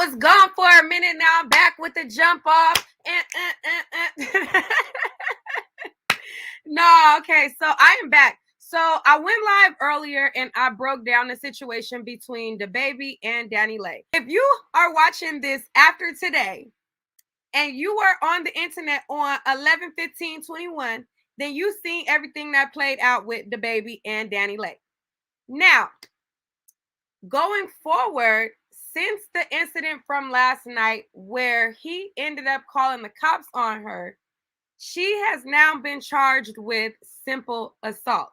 was gone for a minute. Now I'm back with the jump off. No, okay. So I am back. So I went live earlier and I broke down the situation between DaBaby and Danileigh. If you are watching this after today and you were on the internet on 11/15/21, then you seen everything that played out with DaBaby and Danileigh. Now, going forward, since the incident from last night where he ended up calling the cops on her, she has now been charged with simple assault.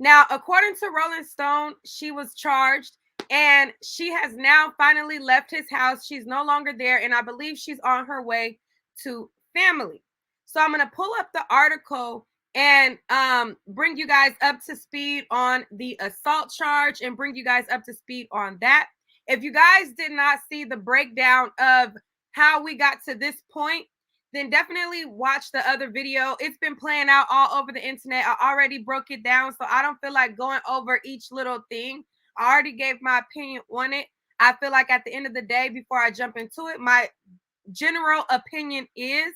Now, according to Rolling Stone, she was charged and she has now finally left his house. She's no longer there, and I believe she's on her way to family. So I'm going to pull up the article and bring you guys up to speed on the assault charge and bring you guys up to speed on that. If you guys did not see the breakdown of how we got to this point, then definitely watch the other video. It's been playing out all over the internet. I already broke it down, so I don't feel like going over each little thing. I already gave my opinion on it. I feel like at the end of the day, before I jump into it, my general opinion is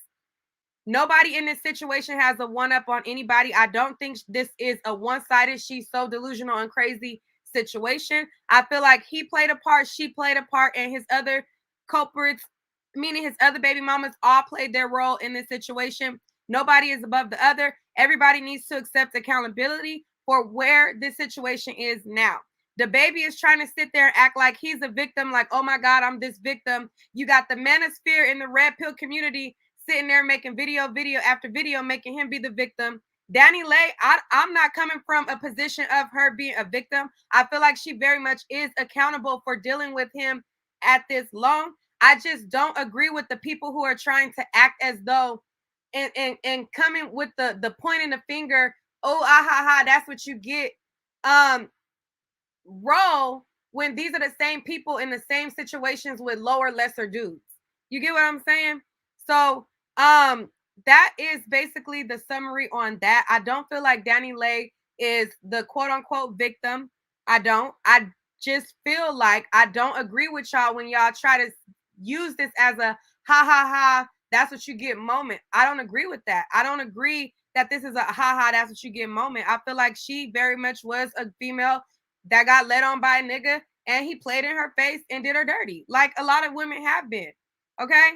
nobody in this situation has a one-up on anybody. I don't think this is a one-sided, she's so delusional and crazy situation. I feel like he played a part, she played a part, and his other culprits, meaning his other baby mamas, all played their role in this situation. Nobody is above the other. Everybody needs to accept accountability for where this situation is now. DaBaby is trying to sit there and act like he's a victim, like, oh my God, I'm this victim. You got the manosphere in the red pill community sitting there making video after video, making him be the victim. Danileigh, I'm not coming from a position of her being a victim. I feel like she very much is accountable for dealing with him at this long. I just don't agree with the people who are trying to act as though and coming with the pointing the finger, oh, ah, ha, ha, that's what you get. Role when these are the same people in the same situations with lower, lesser dudes. You get what I'm saying? So, that is basically the summary on that. I don't feel like Danileigh is the quote unquote victim. I don't. I just feel like I don't agree with y'all when y'all try to use this as a ha ha ha, that's what you get moment. I don't agree with that. I don't agree that this is a ha ha, that's what you get moment. I feel like she very much was a female that got led on by a nigga and he played in her face and did her dirty, like a lot of women have been. Okay,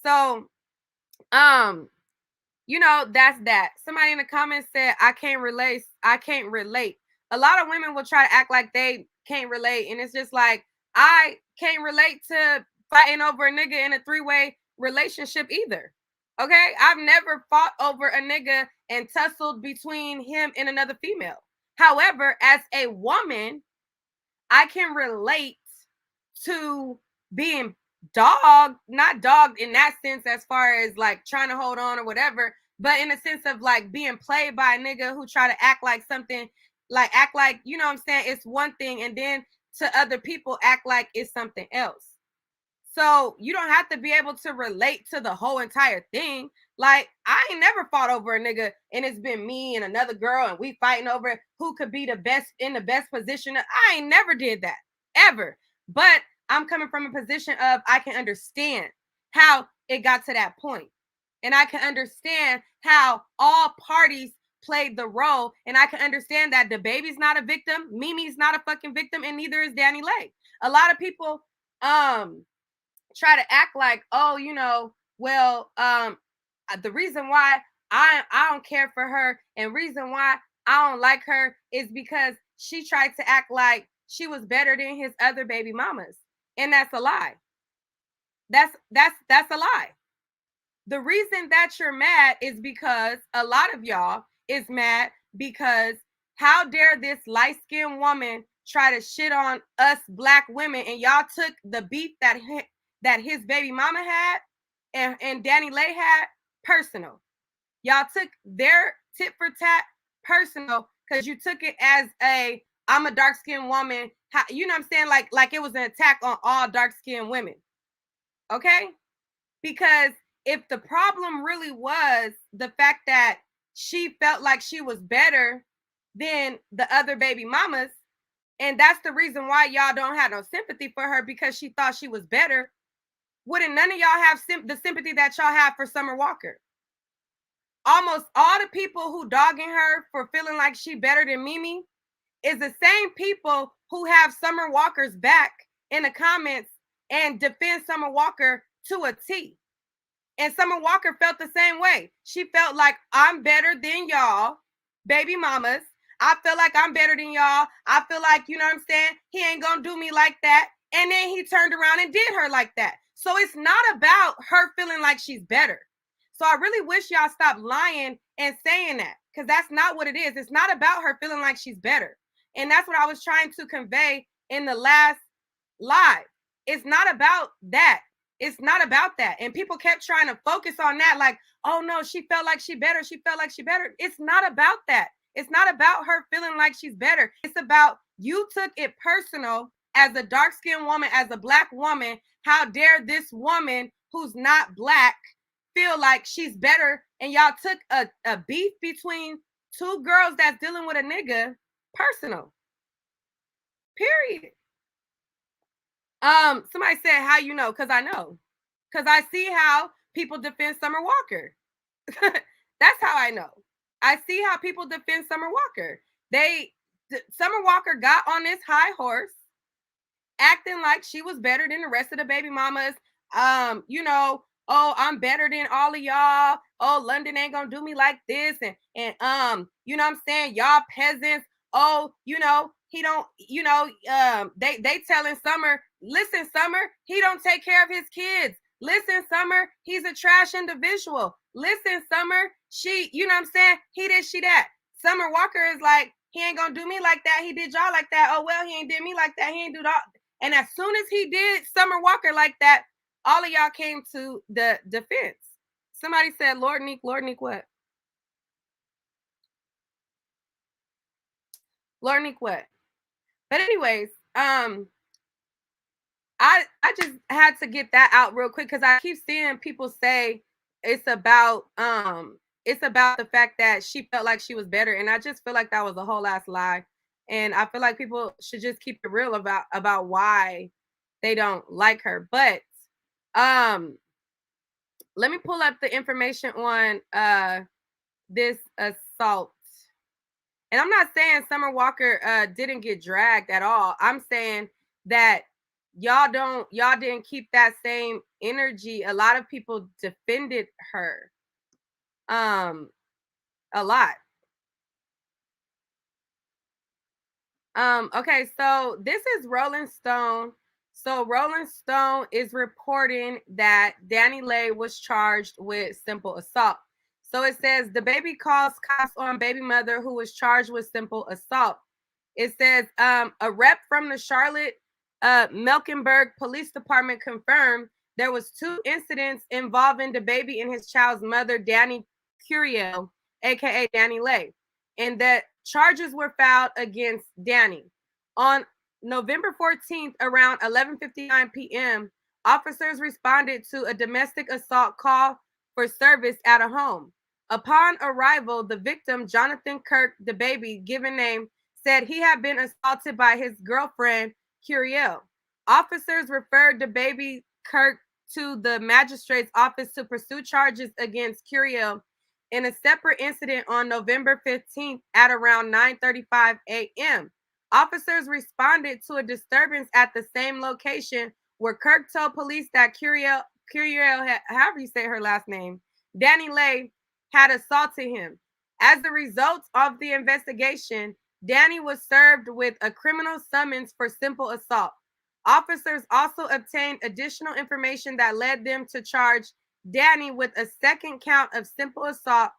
so you know, that's that. Somebody in the comments said I can't relate. A lot of women will try to act like they can't relate, and it's just like, I can't relate to fighting over a nigga in a three-way relationship either. Okay, I've never fought over a nigga and tussled between him and another female. However, as a woman, I can relate to being not dogged in that sense as far as like trying to hold on or whatever, but in the sense of like being played by a nigga who try to act like something, like act like, you know what I'm saying, it's one thing, and then to other people act like it's something else. So you don't have to be able to relate to the whole entire thing. Like, I ain't never fought over a nigga and it's been me and another girl and we fighting over who could be the best in the best position. I ain't never did that, ever. But I'm coming from a position of I can understand how it got to that point. And I can understand how all parties played the role. And I can understand that DaBaby's not a victim, Mimi's not a fucking victim, and neither is Danileigh. A lot of people try to act like, oh, you know, well, the reason why I don't care for her and reason why I don't like her is because she tried to act like she was better than his other baby mamas. And that's a lie. That's a lie. The reason that you're mad is because a lot of y'all is mad because how dare this light-skinned woman try to shit on us black women, and y'all took the beef that his baby mama had and Danileigh had personal. Y'all took their tit for tat personal because you took it as I'm a dark-skinned woman. You know what I'm saying? Like it was an attack on all dark-skinned women. Okay? Because if the problem really was the fact that she felt like she was better than the other baby mamas, and that's the reason why y'all don't have no sympathy for her, because she thought she was better, wouldn't none of y'all have the sympathy that y'all have for Summer Walker? Almost all the people who dogging her for feeling like she better than Mimi is the same people who have Summer Walker's back in the comments and defend Summer Walker to a T. And Summer Walker felt the same way. She felt like, I'm better than y'all, baby mamas. I feel like I'm better than y'all. I feel like, you know what I'm saying? He ain't gonna do me like that. And then he turned around and did her like that. So it's not about her feeling like she's better. So I really wish y'all stop lying and saying that, because that's not what it is. It's not about her feeling like she's better. And that's what I was trying to convey in the last live. It's not about that. It's not about that. And people kept trying to focus on that, like, oh no, she felt like she better. She felt like she better. It's not about that. It's not about her feeling like she's better. It's about you took it personal as a dark-skinned woman, as a Black woman. How dare this woman who's not Black feel like she's better? And y'all took a beef between two girls that's dealing with a nigga personal. Period. Somebody said, how you know? Because I know. Because I see how people defend Summer Walker. That's how I know. I see how people defend Summer Walker. Summer Walker got on this high horse, acting like she was better than the rest of the baby mamas. You know, oh, I'm better than all of y'all. Oh, London ain't gonna do me like this. And you know what I'm saying? Y'all peasants. Oh, you know, he don't, you know, they telling Summer, listen, Summer, he don't take care of his kids. Listen, Summer, he's a trash individual. Listen, Summer, she, you know what I'm saying? He this, she that. Summer Walker is like, he ain't gonna do me like that. He did y'all like that. Oh, well, he ain't did me like that. He ain't do that. And as soon as he did Summer Walker like that, all of y'all came to the defense. Somebody said, Lord Neek what? Lord Neek what? But anyways, I just had to get that out real quick, because I keep seeing people say it's about the fact that she felt like she was better, and I just feel like that was a whole ass lie. And I feel like people should just keep it real about why they don't like her. But let me pull up the information on this assault. And I'm not saying Summer Walker didn't get dragged at all. I'm saying that y'all didn't keep that same energy. A lot of people defended her a lot. Okay, so this is Rolling Stone. So Rolling Stone is reporting that Danileigh was charged with simple assault. So it says DaBaby calls cops on baby mother who was charged with simple assault. It says a rep from the Charlotte Mecklenburg Police Department confirmed there was 2 incidents involving DaBaby and his child's mother, Danny Curiel, aka Danileigh, and that charges were filed against Danny. On November 14th, around 11:59 p.m., officers responded to a domestic assault call for service at a home. Upon arrival, the victim, Jonathan Kirk DaBaby, given name, said he had been assaulted by his girlfriend, Curiel. Officers referred DaBaby Kirk to the magistrate's office to pursue charges against Curiel in a separate incident on November 15th at around 9:35 a.m. Officers responded to a disturbance at the same location where Kirk told police that Curiel, however you say her last name, Danileigh, had assaulted him. As a result of the investigation, Danny was served with a criminal summons for simple assault. Officers also obtained additional information that led them to charge Danny with a second count of simple assault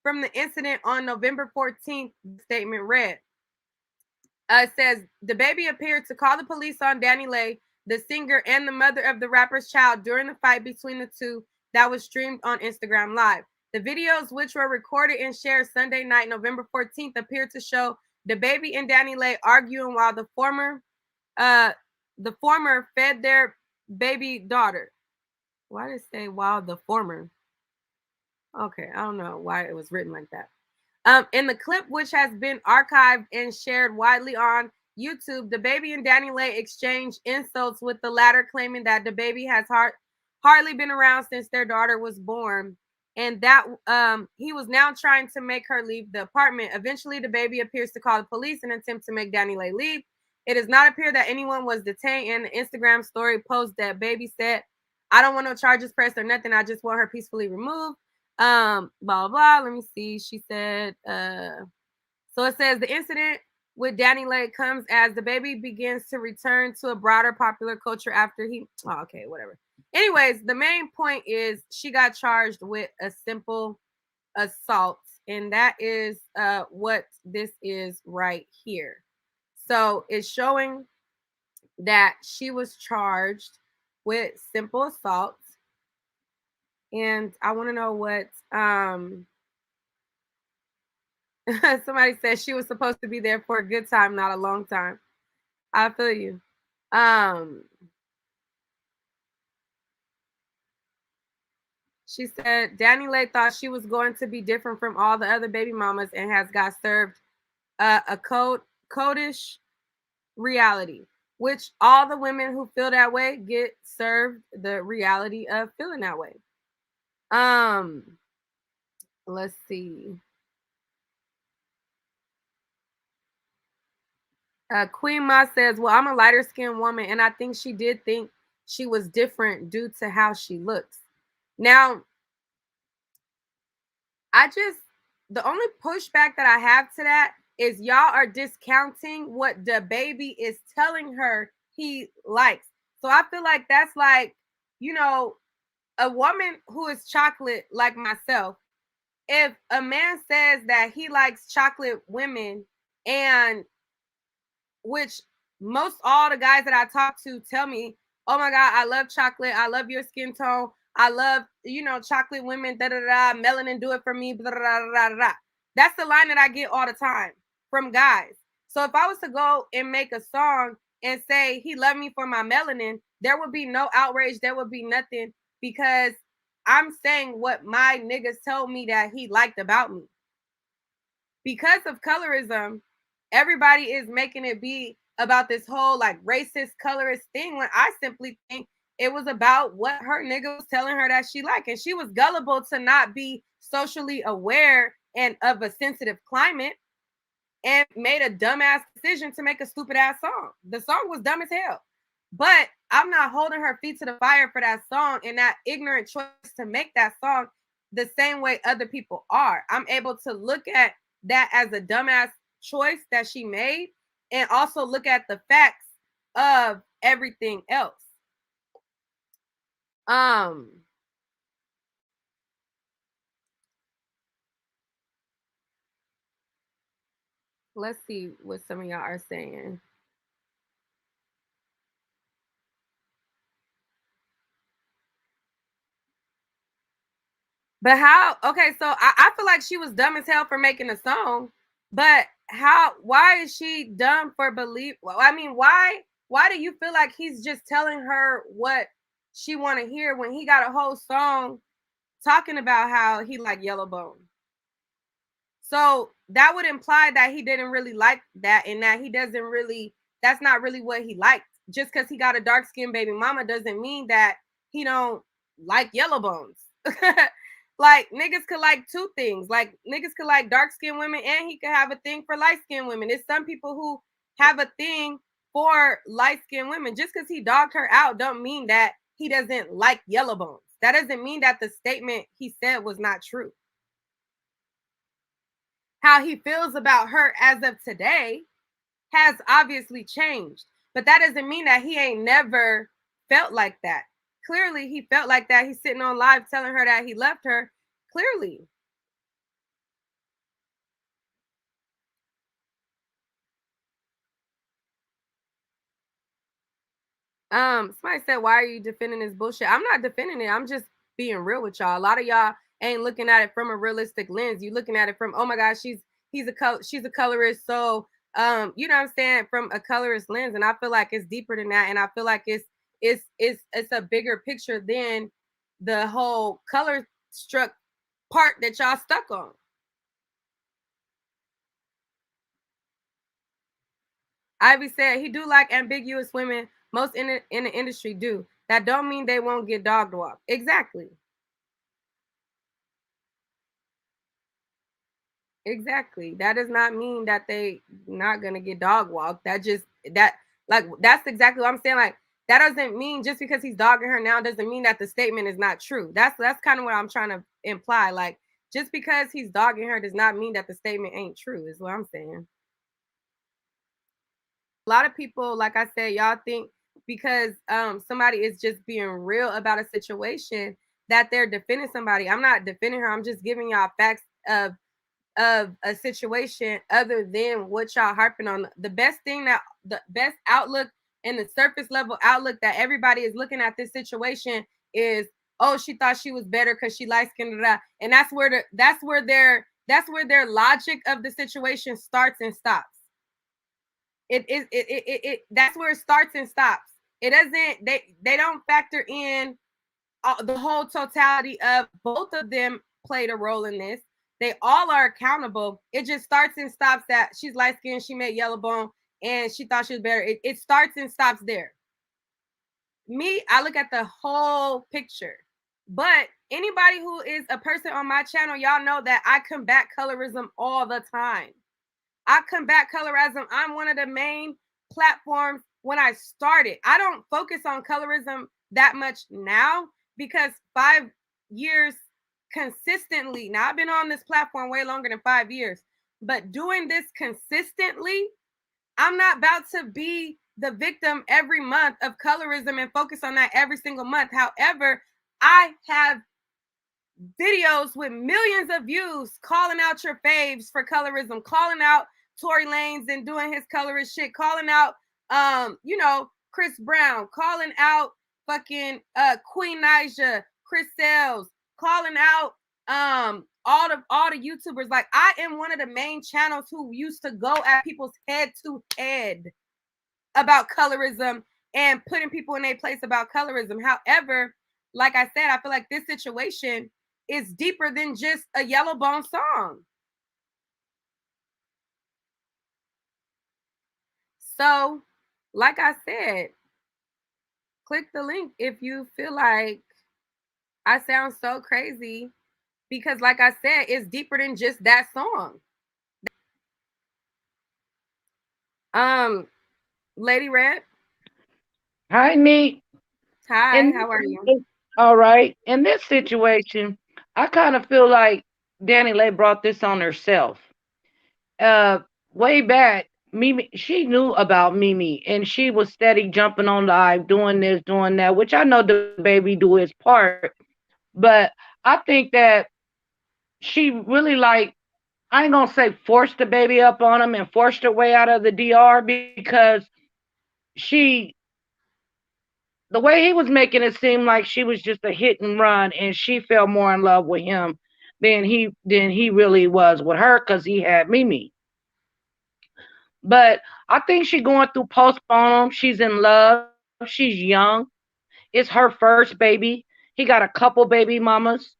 from the incident on November 14th, the statement read. It says, DaBaby appeared to call the police on Danileigh, the singer and the mother of the rapper's child, during the fight between the two that was streamed on Instagram Live. The videos, which were recorded and shared Sunday night, November 14th, appeared to show DaBaby and Danileigh arguing while the former fed their baby daughter. Why did it say while the former? Okay, I don't know why it was written like that. In the clip, which has been archived and shared widely on YouTube, DaBaby and Danileigh exchanged insults, with the latter claiming that DaBaby has hardly been around since their daughter was born, and that he was now trying to make her leave the apartment. Eventually, DaBaby appears to call the police and attempt to make Danileigh leave. It does not appear that anyone was detained. In the Instagram story post, that Baby said, "I don't want no charges pressed or nothing. I just want her peacefully removed." Blah blah. Let me see. She said, so it says the incident with Danileigh comes as DaBaby begins to return to a broader popular culture after he. Oh, okay, whatever. Anyways, the main point is she got charged with a simple assault, and that is what this is right here. So it's showing that she was charged with simple assault, and I want to know what somebody said she was supposed to be there for a good time, not a long time. I feel you. She said Danileigh thought she was going to be different from all the other baby mamas and has got served a codish reality, which all the women who feel that way get served the reality of feeling that way. Let's see. Queen Ma says, "Well, I'm a lighter skinned woman, and I think she did think she was different due to how she looks." Now, the only pushback that I have to that is y'all are discounting what DaBaby is telling her he likes. So I feel like that's like, you know, a woman who is chocolate like myself. If a man says that he likes chocolate women, and which most all the guys that I talk to tell me, "Oh my God, I love chocolate. I love your skin tone. I love, chocolate women, da da da, melanin do it for me, blah, da, da, da, da, da." That's the line that I get all the time from guys. So if I was to go and make a song and say he loved me for my melanin, there would be no outrage. There would be nothing, because I'm saying what my niggas told me that he liked about me. Because of colorism, everybody is making it be about this whole like racist colorist thing, when I simply think it was about what her nigga was telling her that she liked, and she was gullible to not be socially aware and of a sensitive climate, and made a dumbass decision to make a stupid ass song. The song was dumb as hell, but I'm not holding her feet to the fire for that song and that ignorant choice to make that song the same way other people are. I'm able to look at that as a dumbass choice that she made, and also look at the facts of everything else. Let's see what some of y'all are saying. But how? Okay, so I feel like she was dumb as hell for making a song. But why is she dumb for believe? Well, I mean, why do you feel like he's just telling her what she want to hear when he got a whole song talking about how he like yellow bone? So that would imply that he didn't really like that, and that he doesn't really, that's not really what he liked. Just because he got a dark skinned baby mama doesn't mean that he don't like yellow bones. Like niggas could like two things. Like niggas could like dark skinned women, and he could have a thing for light skinned women. There's some people who have a thing for light skinned women. Just because he dogged her out don't mean that he doesn't like yellow bones. That doesn't mean that the statement he said was not true. How he feels about her as of today has obviously changed, but that doesn't mean that he ain't never felt like that. Clearly he felt like that. He's sitting on live telling her that he loved her. Clearly. Somebody said, "Why are you defending this bullshit?" I'm not defending it. I'm just being real with y'all. A lot of y'all ain't looking at it from a realistic lens. You looking at it from, "Oh my gosh, she's a colorist." So you know what I'm saying, from a colorist lens. And I feel like it's deeper than that. And I feel like it's a bigger picture than the whole color struck part that y'all stuck on. Ivy said he do like ambiguous women. Most in the industry do. That don't mean they won't get dog walked. Exactly. Exactly. That does not mean that they not gonna get dog walked. That just that like that's exactly what I'm saying. Like that doesn't mean just because he's dogging her now doesn't mean that the statement is not true. That's kind of what I'm trying to imply. Like just because he's dogging her does not mean that the statement ain't true, is what I'm saying. A lot of people, like I said, y'all think because somebody is just being real about a situation that they're defending somebody. I'm not defending her. I'm just giving y'all facts of a situation other than what y'all harping on. The best thing that the best outlook and the surface level outlook that everybody is looking at this situation is, oh, she thought she was better because she light skinned, and that's where their logic of the situation starts and stops. That's where it starts and stops. It doesn't, they don't factor in the whole totality of both of them played a role in this. They all are accountable. It just starts and stops that she's light skinned, she made yellow bone, and she thought she was better. It starts and stops there. Me, I look at the whole picture. But anybody who is a person on my channel, y'all know that I combat colorism all the time. I combat colorism. I'm one of the main platforms when I started. I don't focus on colorism that much now because 5 years consistently. Now I've been on this platform way longer than 5 years, but doing this consistently, I'm not about to be the victim every month of colorism and focus on that every single month. However, I have videos with millions of views calling out your faves for colorism, calling out Tory Lanez and doing his colorist shit, calling out Chris Brown, calling out fucking Queen Naija, Chris Sales, calling out all the YouTubers. Like I am one of the main channels who used to go at people's head to head about colorism and putting people in their place about colorism. However, like I said, I feel like this situation is deeper than just a Yellow Bone song. So, like I said, click the link if you feel like I sound so crazy because, like I said, it's deeper than just that song. Lady Red. Hi, Neat. Hi, In how are you? all right. In this situation, I kind of feel like Danileigh brought this on herself. Uh, Way back, Mimi, she knew about Mimi, and she was steady jumping on live, doing this, doing that, which I know DaBaby do his part. But I think that she really like, I ain't gonna say forced the baby up on him and forced her way out of the DR because she the way he was making it seem like she was just a hit and run and she fell more in love with him than he really was with her because he had Mimi. But I think she's going through postpartum. She's in love. She's young. It's her first baby. He got a couple baby mamas.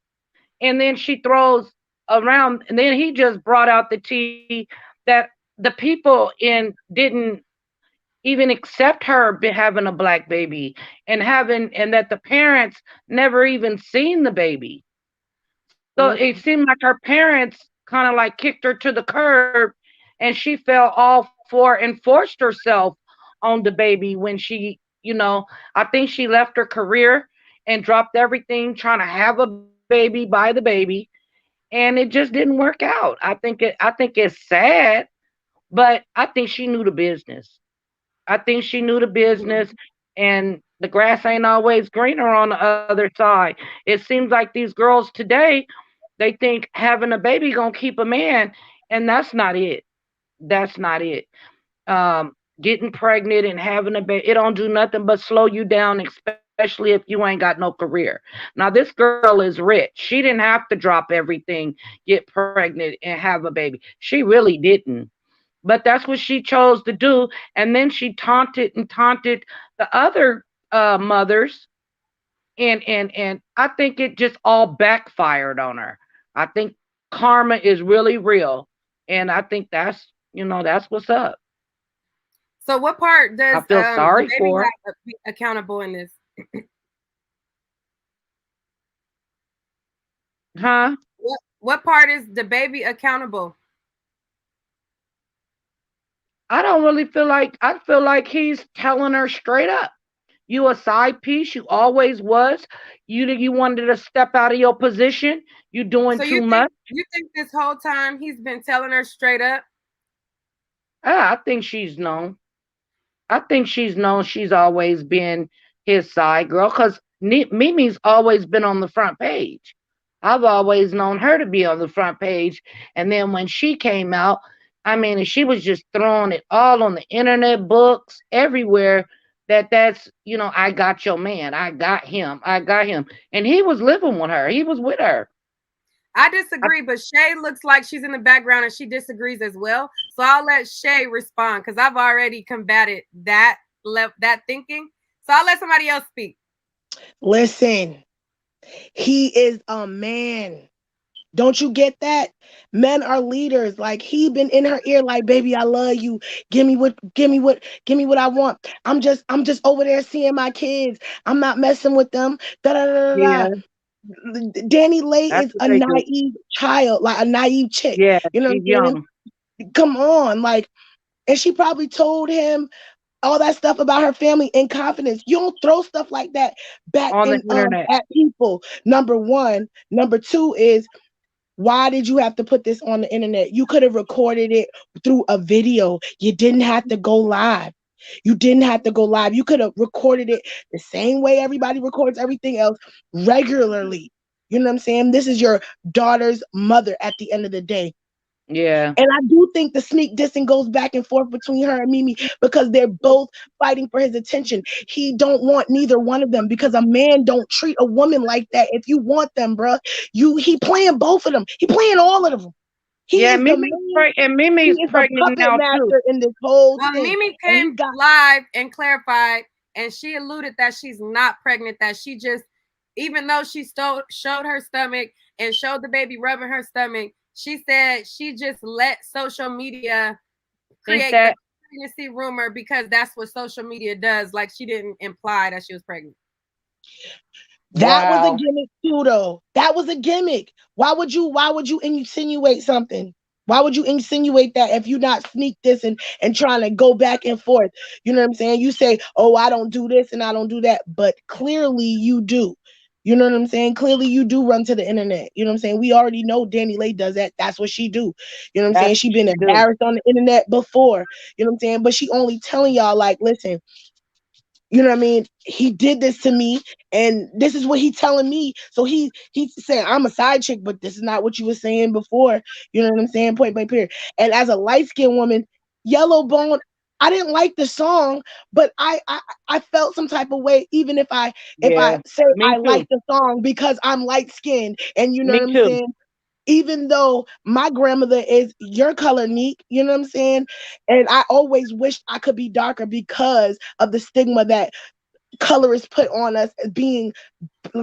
And then she throws around, and then he just brought out the tea that the people in didn't even accept her having a black baby and that the parents never even seen the baby. So it Mm-hmm. seemed like her parents kind of like kicked her to the curb and she fell all for and forced herself on the baby when I think she left her career and dropped everything trying to have a baby by the baby and it just didn't work out. I think it's sad, but I think she knew the business. I think she knew the business, and the grass ain't always greener on the other side. It seems like these girls today, they think having a baby gonna keep a man, and that's not it. That's not it. Getting pregnant and having a baby, it don't do nothing but slow you down, especially if you ain't got no career. Now this girl is rich. She didn't have to drop everything, get pregnant, and have a baby. She really didn't. But that's what she chose to do. And then she taunted and taunted the other mothers, and I think it just all backfired on her. I think karma is really real, and I think that's what's up. So, what part I does feel sorry the baby for her. have to be accountable in this? Huh? What part is DaBaby accountable? I don't really feel like I feel like he's telling her straight up. You a side piece. You always was. You wanted to step out of your position. You doing So too much. you think this whole time he's been telling her straight up? I think she's known. I think she's known she's always been his side girl because Mimi's always been on the front page. I've always known her to be on the front page. And then when she came out, I mean, she was just throwing it all on the internet, books, everywhere. That's, I got your man. I got him. I got him. And he was living with her. He was with her. I I, disagree, but Shay looks like she's in the background and she disagrees as well. So I'll let Shay respond because I've already combated that thinking. So I'll let somebody else speak. Listen, he is a man. Don't you get that? Men are leaders. Like he been in her ear, like, baby, I love you. Give me what I want. I'm just over there seeing my kids. I'm not messing with them. Da da da da. yeah, Danileigh that's is what a they do. naive child, like a naive chick. Yeah, You know she's what I'm young saying? Come on, like, and she probably told him all that stuff about her family in confidence. You don't throw stuff like that back on the in internet. at people. Number one. Number two is, why did you have to put this on the internet? You could have recorded it through a video. You didn't have to go live. You didn't have to go live. You could have recorded it the same way everybody records everything else regularly. You know what I'm saying? This is your daughter's mother at the end of the day. Yeah, And I do think the sneak dissing goes back and forth between her and Mimi because they're both fighting for his attention. He don't want neither one of them because a man don't treat a woman like that. If you want them, bruh, he playing both of them. He playing all of them. He yeah. is the main. He Mimi's is the pregnant puppet now too. master in this whole Well, thing. Mimi And he came got live and clarified, and she alluded that she's not pregnant, that she just, even though she showed her stomach and showed the baby rubbing her stomach, she said she just let social media Think create the that? pregnancy rumor because that's what social media does. Like she didn't imply that she was pregnant. that was a Wow. gimmick too, though. That was a gimmick. Why would you insinuate something? Why would you insinuate that if you not sneak this and trying to go back and forth? You know what I'm saying? You say, "Oh, I don't do this and I don't do that," but clearly you do. You know what I'm saying? Clearly you do run to the internet. You know what I'm saying? We already know Danileigh does that. That's what she do. You know what I'm saying? That's She what been she do. embarrassed on the internet before. You know what I'm saying? But she only telling y'all like, listen, you know what I mean? He did this to me, and this is what he telling me. So he's saying I'm a side chick, but this is not what you were saying before. You know what I'm saying? Point blank period. And as a light skinned woman, Yellow Bone, I didn't like the song, but I felt some type of way, even if I Yeah. say Me I like too. the song because I'm light skinned, and you know Me what I'm too. saying. Even though my grandmother is your color, Neek, you know what I'm saying? And I always wished I could be darker because of the stigma that colorists put on us as being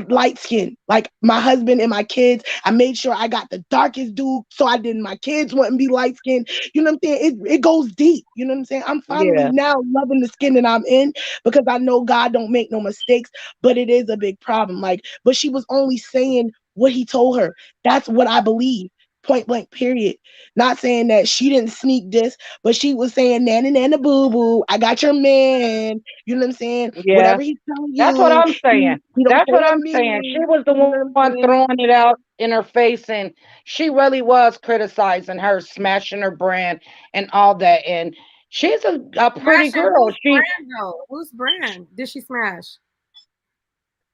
light skin. Like my husband and my kids, I made sure I got the darkest dude so I didn't my kids wouldn't be light skinned. You know what I'm saying? It goes deep. You know what I'm saying? I'm finally Yeah. now loving the skin that I'm in because I know God don't make no mistakes, but it is a big problem. Like, but she was only saying what he told her. That's what I believe. Point blank, period. Not saying that she didn't sneak this, but she was saying, Nana, Nana, boo boo, I got your man. You know what I'm saying? Yeah. Whatever he's telling That's what you, I'm he, saying. he don't That's say what to I'm saying. She me. was the You know one what I'm saying? throwing it out in her face, and she really was criticizing her, smashing her brand and all that. And she's a pretty Smashing girl. whose brand though? Whose brand did she smash?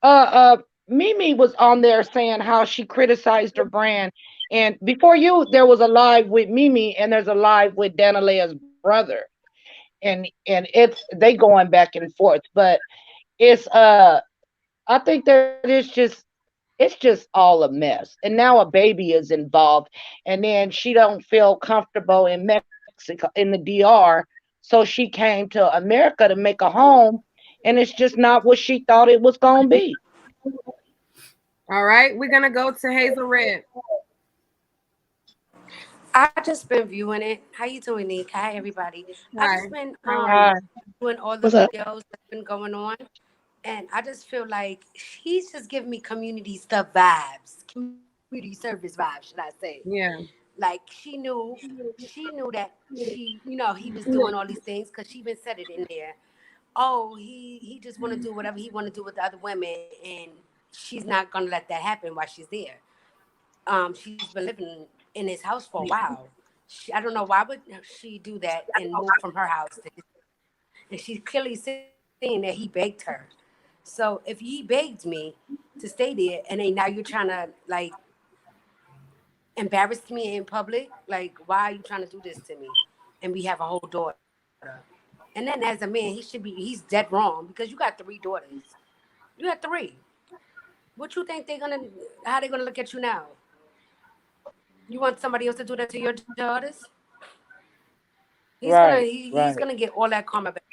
Uh, uh, Mimi was on there saying how she criticized her brand. And before you, there was a live with Mimi, and there's a live with Danileigh's brother, and it's they going back and forth. But it's I think that it's just all a mess. And now a baby is involved, and then she don't feel comfortable in Mexico in the DR, so she came to America to make a home, and it's just not what she thought it was gonna be. All right, we're gonna go to Hazel Red. I just been viewing it. How you doing, Nick? Hi, everybody. I just Hi, been how are you? Uh, doing all the What's up? videos that's been going on, and I just feel like he's just giving me community stuff vibes. community service vibe, should I say? Yeah. Like she knew that he was doing all these things because she even said it in there. Oh, he just want to do whatever he want to do with the other women, and she's not gonna let that happen while she's there. She's been living in his house for a while. I don't know why would she do that and move from her house to his, and she's clearly seeing that he begged her. So if he begged me to stay there, and then now you're trying to like embarrass me in public, like why are you trying to do this to me? And we have a whole daughter. And then as a man, he's dead wrong because you got 3 daughters. You got 3. What you think how they gonna look at you now? You want somebody else to do that to your daughters? He's gonna get all that karma back.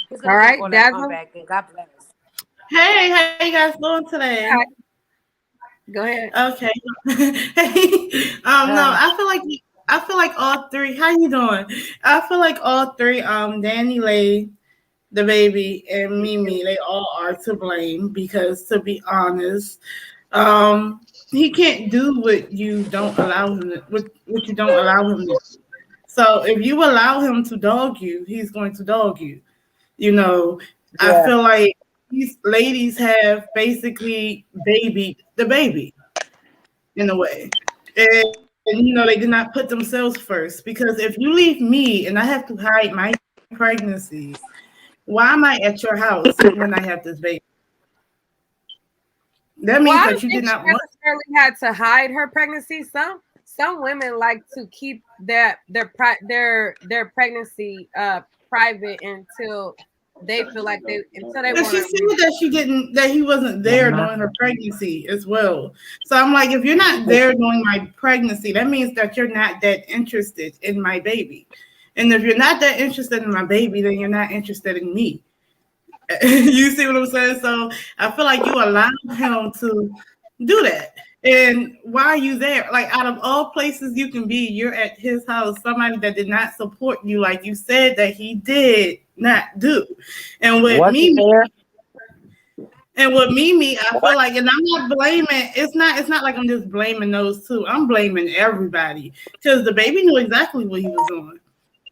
He's gonna All get right, all that karma Dazzle. back, and God bless. Hey, how you guys doing today? Hi. Go ahead. Okay. Hey, no, I feel like all 3. How you doing? I feel like all 3, Danileigh, DaBaby, and Mimi, they all are to blame because, to be honest, he can't do what you don't allow him to, what you don't allow him to do. So if you allow him to dog you, he's going to dog you. I feel like these ladies have basically babied DaBaby in a way. And they did not put themselves first, because if you leave me and I have to hide my pregnancy, why am I at your house when I have this baby? That means I don't that you think did not she want. necessarily had to hide her pregnancy. Some women like to keep their pregnancy private until they feel like they And want she said that he wasn't there during her pregnancy as well. So I'm like, if you're not there during my pregnancy, that means that you're not that interested in my baby. And if you're not that interested in my baby, then you're not interested in me. You see what I'm saying? So I feel like you allowed him to do that. And why are you there? Like, out of all places you can be, you're at his house, somebody that did not support you like you said that he did not do. And with Mimi, I feel like, and I'm not blaming, it's not like I'm just blaming those 2. I'm blaming everybody, because DaBaby knew exactly what he was doing.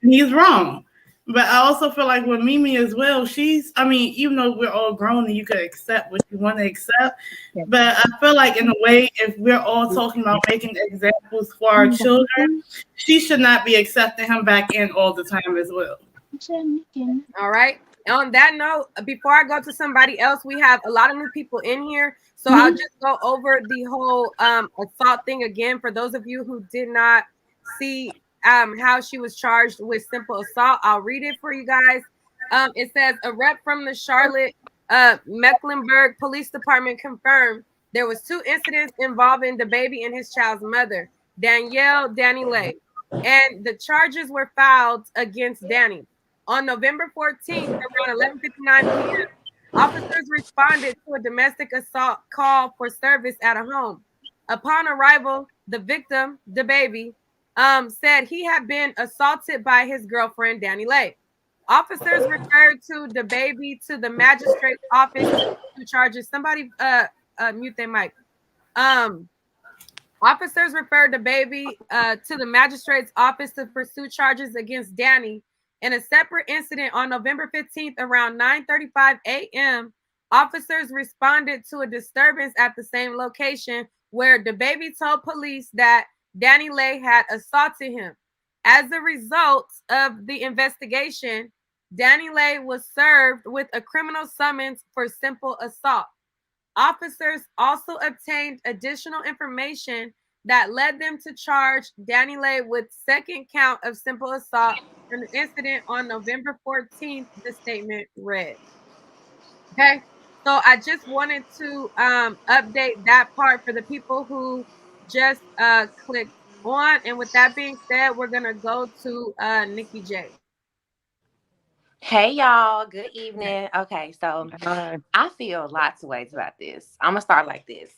And he's wrong. But I also feel like with Mimi as well, even though we're all grown and you can accept what you want to accept, but I feel like in a way, if we're all talking about making examples for our children, she should not be accepting him back in all the time as well. All right. On that note, before I go to somebody else, we have a lot of new people in here. So I'll just go over the whole assault thing again for those of you who did not see how she was charged with simple assault. I'll read it for you guys. It says a rep from the Charlotte Mecklenburg Police Department confirmed there was 2 incidents involving DaBaby and his child's mother, Danileigh, and the charges were filed against Danny. On November 14th, around 11:59 p.m., officers responded to a domestic assault call for service at a home. Upon arrival, the victim, DaBaby, said he had been assaulted by his girlfriend, Danileigh. Officers referred to DaBaby to the magistrate's office to charges. Somebody mute their mic. Officers referred DaBaby to the magistrate's office to pursue charges against Danny. In a separate incident on November 15th around 9:35 a.m., officers responded to a disturbance at the same location where DaBaby told police that Danileigh had assaulted him. As a result of the investigation, Danileigh was served with a criminal summons for simple assault. Officers also obtained additional information that led them to charge Danileigh with second count of simple assault in the incident on November 14th, the statement read. Okay, so I just wanted to update that part for the people who just clicked on. And with that being said, we're gonna go to Nikki J. Hey y'all, good evening. Okay, so I feel lots of ways about this. I'm gonna start like this.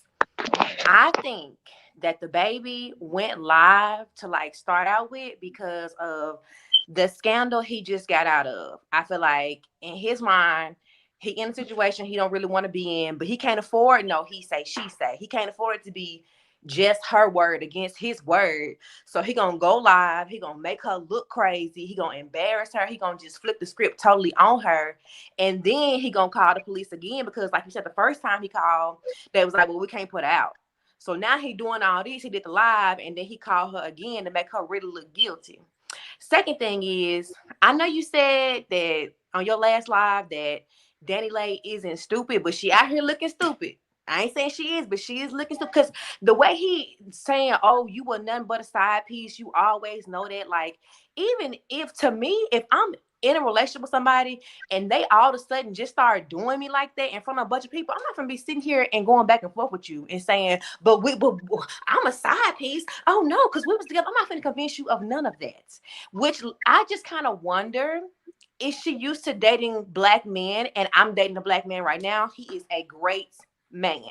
I think that DaBaby went live to start out with because of the scandal he just got out of. I feel like in his mind, He in a situation he don't really want to be in, but he can't afford no he say, she say. He can't afford it to be just her word against his word. So he gonna go live, he gonna make her look crazy, he gonna embarrass her, he gonna just flip the script totally on her, and then he gonna call the police again, because like you said, the first time he called, they was like, well, we can't put her out. So now he doing all this, he did the live, and then he called her again to make her really look guilty. Second thing is, I know you said that on your last live that Danileigh isn't stupid, but she out here looking stupid. I ain't saying she is, but she is looking stupid, because the way he saying, oh, you were nothing but a side piece, you always know that. Like, even if, to me, if I'm in a relationship with somebody and they all of a sudden just start doing me like that in front of a bunch of people, I'm not gonna be sitting here and going back and forth with you and saying, but I'm a side piece. Oh no, because we was together. I'm not gonna convince you of none of that. Which I just kind of wonder, is she used to dating black men? And I'm dating a black man right now. He is a great man.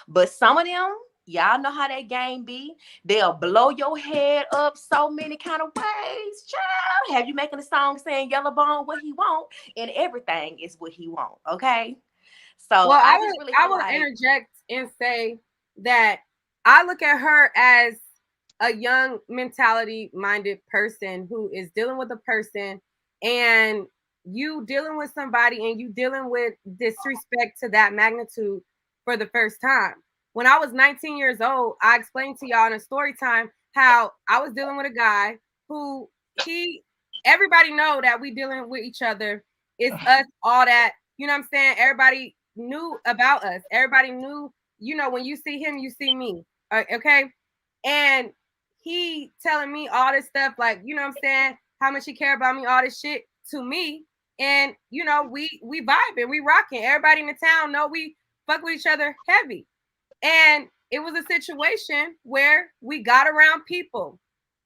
But some of them, y'all know how that game be. They'll blow your head up so many kind of ways. Child, have you making a song saying Yellow Bone what he want, and everything is what he want. Okay. So well, I will interject and say that I look at her as a young mentality minded person who is dealing with a person, and you dealing with somebody and you dealing with disrespect to that magnitude for the first time. When I was 19 years old, I explained to y'all in a story time how I was dealing with a guy who everybody know that we dealing with each other. It's us, all that, you know what I'm saying? Everybody knew about us. Everybody knew, when you see him, you see me. Okay. And he telling me all this stuff, like, you know what I'm saying? How much he care about me, all this shit to me. And, we vibing, we rocking. Everybody in the town know we fuck with each other heavy. And it was a situation where we got around people,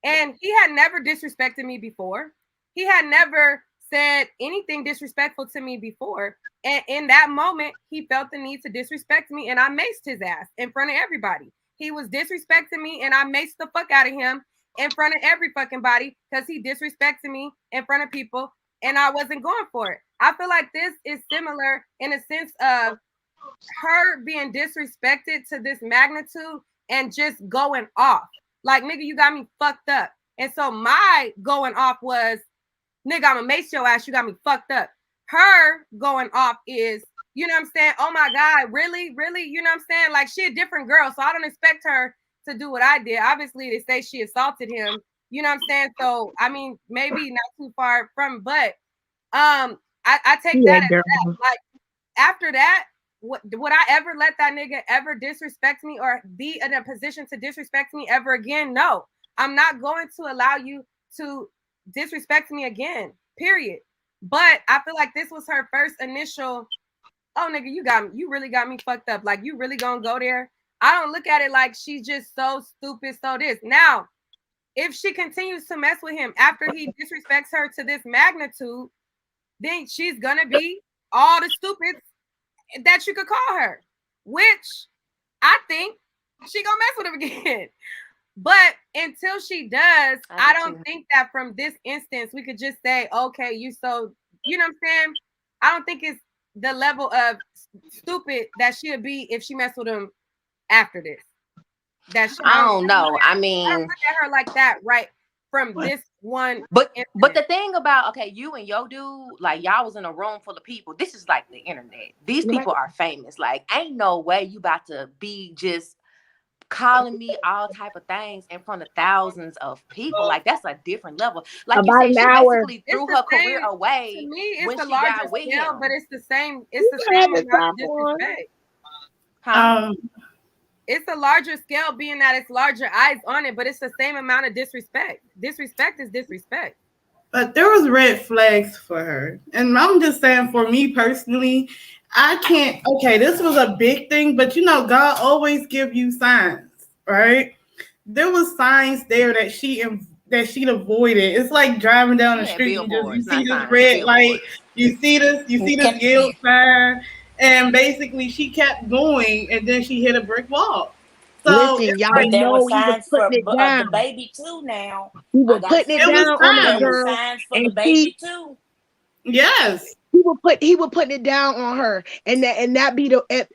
and he had never disrespected me before. He had never said anything disrespectful to me before. And in that moment, he felt the need to disrespect me, and I maced his ass in front of everybody. He was disrespecting me, and I maced the fuck out of him in front of every fucking body because he disrespected me in front of people, and I wasn't going for it. I feel like this is similar in a sense of her being disrespected to this magnitude and just going off. Like, nigga, you got me fucked up. And so my going off was, nigga, I'm gonna mace your ass, you got me fucked up. Her going off is, you know what I'm saying? Oh my God, really? You know what I'm saying? Like, she a different girl, so I don't expect her to do what I did. Obviously, they say she assaulted him. You know what I'm saying? So, I mean, maybe not too far from, but I take that as that. Like, after that, would I ever let that nigga ever disrespect me or be in a position to disrespect me ever again? No, I'm not going to allow you to disrespect me again, period. But I feel like this was her first initial, oh nigga, you really got me fucked up. Like, you really gonna go there? I don't look at it like she's just so stupid, so this. Now, if she continues to mess with him after he disrespects her to this magnitude, then she's gonna be all the stupids that you could call her, which I think she gonna mess with him again. But until she does, I don't think that from this instance we could just say, okay, you know what I'm saying? I don't think it's the level of stupid that she'll be if she messed with him after this. I don't know. I mean, I don't look at her like that, right? From this one, but the thing about, okay, you and your dude, like, y'all was in a room full of people. This is like the internet. These people are famous. Like, ain't no way you about to be just calling me all type of things in front of thousands of people. Like, that's a different level. Like you said, she basically threw her career away. To me, it's when the she larger got with scale, him. but it's the same. It's the same amount of disrespect. It's a larger scale, being that it's larger eyes on it, but it's the same amount of disrespect. Disrespect is disrespect. But there was red flags for her. And I'm just saying, for me personally, I can't, okay, this was a big thing, but God always give you signs, right? There was signs there that she'd avoided. It's like driving down the street and you see this red light, you see this yield sign, and basically she kept going, and then she hit a brick wall. So listen, y'all know he was putting it down. DaBaby too. Now he was putting it down on that girl, signs for DaBaby too. Yes. he would put it down on her, and that be No, it,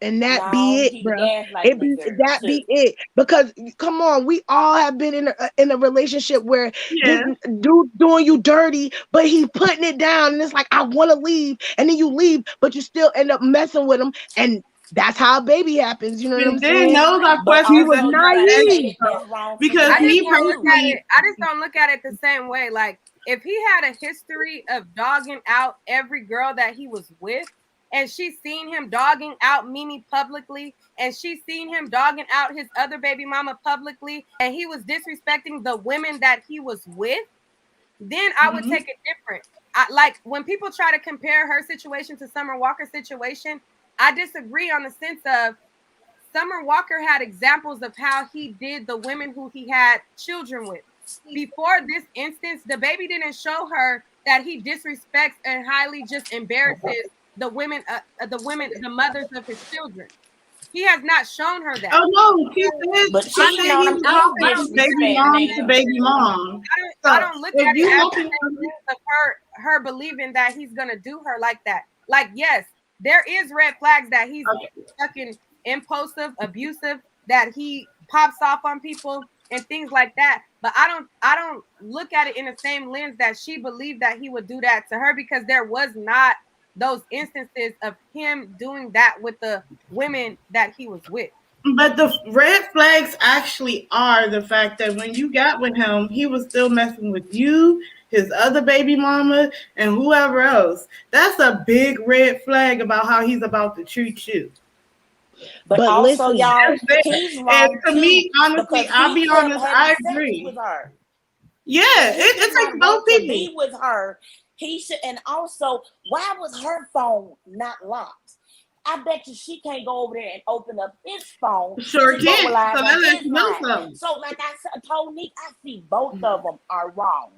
he bro. gaslighting the girl That too. be it. Because come on, we all have been in a relationship where this Yeah. dude doing you dirty, but he's putting it down, and it's like, I want to leave, and then you leave, but you still end up messing with him, and that's how a baby happens. You know what I'm And then saying? those are But He questions was that also, you you gotta gotta ask say naive. that that's yourself. wrong for Because the I just me baby don't look at too. personally, it. I just don't look at it the same way. Like if he had a history of dogging out every girl that he was with, and she's seen him dogging out Mimi publicly, and she's seen him dogging out his other baby mama publicly, and he was disrespecting the women that he was with, then I would take it different. Like when people try to compare her situation to Summer Walker's situation, I disagree on the sense of Summer Walker had examples of how he did the women who he had children with. Before this instance, DaBaby didn't show her that he disrespects and highly just embarrasses the mothers of his children. He has not shown her that. oh no, But she cheating said on he him was is talking baby disrespect, mom to ma'am. baby mom. I So don't look if at it you as looking the for sense of her believing that he's gonna do her like that. Like, yes, there is red flags that he's fucking impulsive, abusive, that he pops off on people and things like that. But I don't look at it in the same lens that she believed that he would do that to her, because there was not those instances of him doing that with the women that he was with. but the red flags actually are the fact that when you got with him, he was still messing with you, his other baby mama, and whoever else. That's a big red flag about how he's about to treat you. But But also, listen, y'all, That's it. he's And wrong to too me, honestly, because I'll he be kept honest, having I sex with agree. her. Yeah, If he it did takes not both want to people. be with her, he should. And also, why was her phone not locked? I bet you she can't go over there and open up his phone Sure to go can. live So on that lets his you know line. something. So, like I told Nick, I see both of them are wrong.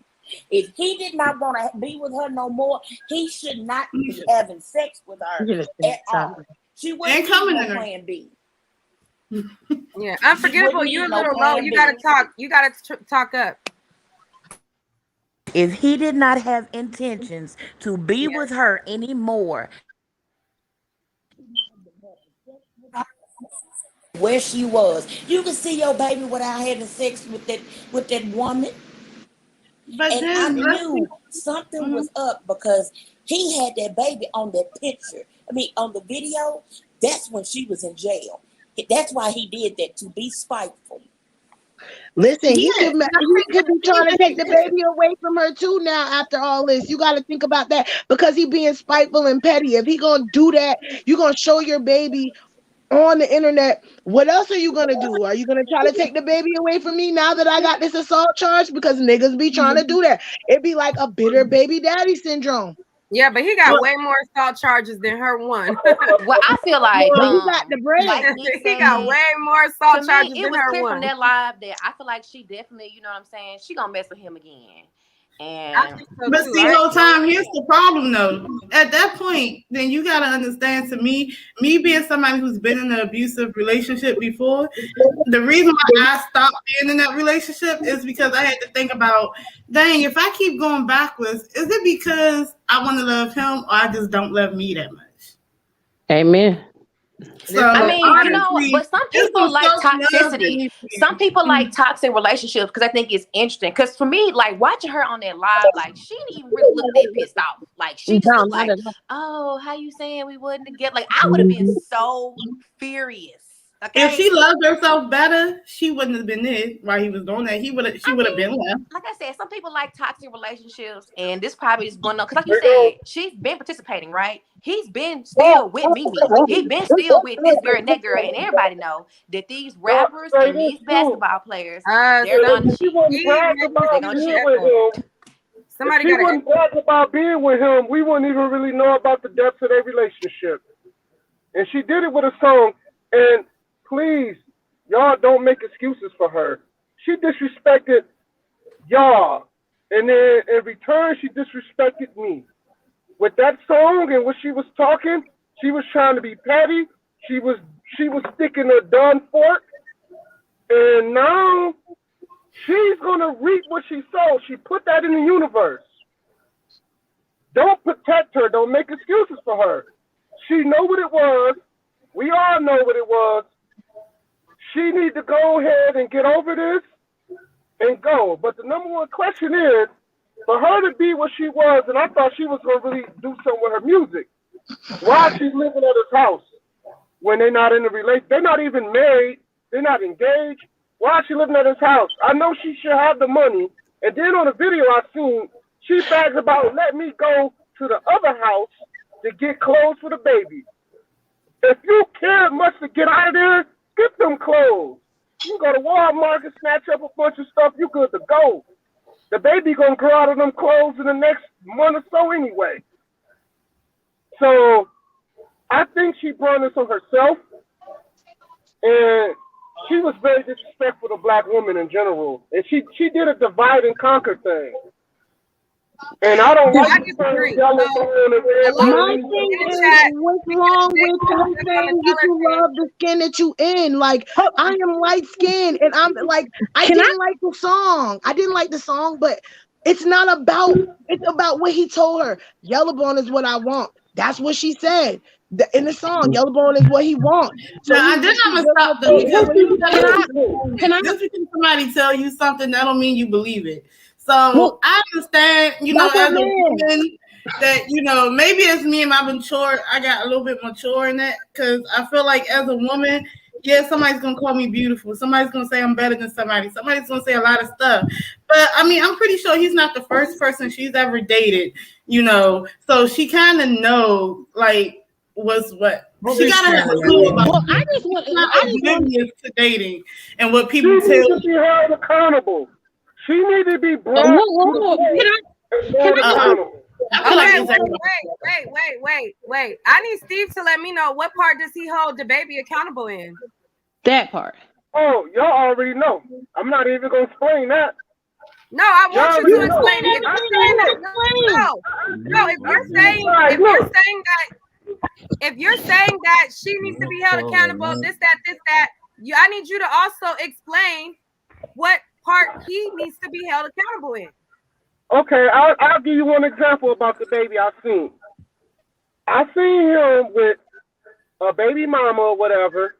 If he did not want to be with her no more, he should not be having sex with her you just at all. She wouldn't Ain't need coming no in there. plan B. Yeah, unforgettable. wouldn't You a need no little low. plan You B. gotta talk. You gotta talk up. If he did not have intentions to be Yeah. with her anymore, where she was, you can see your baby without having sex with that woman. But And I then let's see. knew something was up because he had that baby on that picture. I mean, on the video. That's when she was in jail. That's why he did that, to be spiteful. listen, Yeah, he could be trying to take the baby away from her too now after all this. You got to think about that, because he being spiteful and petty. If he gonna do that, you gonna show your baby on the internet. What else are you gonna do? Are you gonna try to take the baby away from me now that I got this assault charge? Because niggas be trying to do that. It'd be like a bitter baby daddy syndrome. Yeah, but he got well, way more assault charges than her one. Well, I feel like But he got the like bread. Nick He got said, way more assault to me, charges it than was her clear from one. that live that I feel like she definitely, you know what I'm saying, she gonna mess with him again. I And think so but too. see, whole time, here's the problem though. At that point, then you gotta understand. To me being somebody who's been in an abusive relationship before, the reason why I stopped being in that relationship is because I had to think about, dang, if I keep going backwards, is it because I want to love him or I just don't love me that much? Amen. So I mean, you know, honestly, but some it's people some like self-love that toxicity. needs to Some be. people like toxic relationships because I think it's interesting. Because for me, like watching her on that live, like she didn't even really look that pissed off. Like she just No, looked not like, at all. oh, how you saying we wouldn't get? Like I would have been so furious. If Okay. she loved herself better, she wouldn't have been there while he was doing that. She would have been left. Like I said, some people like toxic relationships, and this probably is one of because, like you said, she's been participating, right? He's been still with Mimi. He's been still with this girl and that girl, and everybody know that these rappers and these basketball players, they're So gonna She cheat. wouldn't brag he They're about gonna being cheat. with him. If somebody she got to. wouldn't brag about being with him, we wouldn't even really know about the depths of their relationship. And she did it with a song. And please, y'all don't make excuses for her. She disrespected y'all. And then in return, she disrespected me. With that song and what she was talking, she was trying to be petty. She was sticking a done fork. And now she's gonna reap what she sowed. She put that in the universe. Don't protect her. Don't make excuses for her. She know what it was. We all know what it was. She needs to go ahead and get over this and go. But the number one question is, for her to be what she was, and I thought she was going to really do something with her music, why is she living at his house when they're not in a relationship? They're not even married. They're not engaged. Why is she living at his house? I know she should have the money. And then on the video I seen, she brags about, let me go to the other house to get clothes for the baby. If you care much to get out of there, get them clothes. You can go to Walmart and snatch up a bunch of stuff. You good to go. The baby gonna grow out of them clothes in the next month or so anyway. So I think she brought this on herself, and she was very disrespectful to black women in general. And she did a divide and conquer thing. And I don't like to My thing is, what's wrong with her saying that you love the skin that you in? Like, I am light skinned, and I'm like, I didn't like the song. I didn't like the song, but it's not about. It's about what he told her. Yellowbone is what I want. That's what she said in the song. Yellowbone is what he wants. So now, I'm gonna stop them because just because somebody tell you something, that don't mean you believe it. So I understand, as a woman, that maybe it's me and I got a little bit mature in that, because I feel like as a woman, yeah, somebody's gonna call me beautiful, somebody's gonna say I'm better than somebody's gonna say a lot of stuff. But I mean, I'm pretty sure he's not the first person she's ever dated, so she kind of know like what's what. She gotta have a clue about. I just want to dating and what people tell you. She be held accountable. She needs to be brought Wait. I need Steve to let me know, what part does he hold DaBaby accountable in? That part. Oh, y'all already know. I'm not even gonna explain that. No, I want you to explain it. If you're saying that she needs to be held accountable, this, that, I need you to also explain what part he needs to be held accountable in. Okay, I'll give you one example about DaBaby I've seen. I seen him with a baby mama or whatever.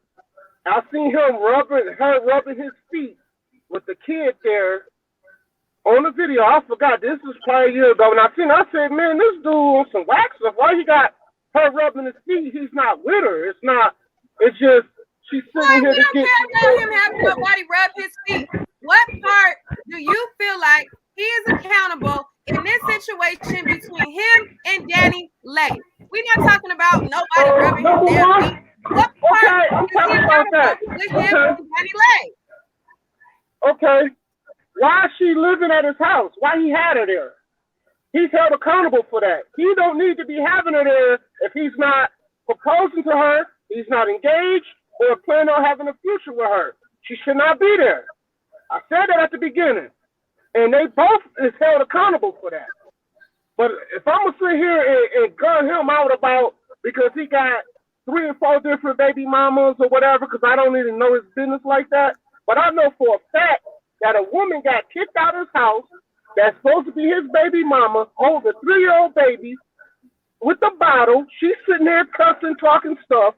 I seen him rubbing his feet with the kid there on the video. I forgot, this was probably a year ago. And I said, man, this dude on some wax stuff. Why he got her rubbing his feet? He's not with her. It's just she's sitting here to get. I don't care about him having nobody rub his feet. What part do you feel like he is accountable in this situation between him and Danileigh? We're not talking about nobody rubbing their feet. What part is he accountable with him and Danileigh? Okay. Why is she living at his house? Why he had her there? He's held accountable for that. He don't need to be having her there if he's not proposing to her, he's not engaged, or planning on having a future with her. She should not be there. I said that at the beginning. And they both is held accountable for that. But if I'm going to sit here and gun him out about because he got 3 or 4 different baby mamas or whatever, because I don't even know his business like that. But I know for a fact that a woman got kicked out of his house that's supposed to be his baby mama, hold a 3-year-old baby with a bottle. She's sitting there cussing, talking stuff.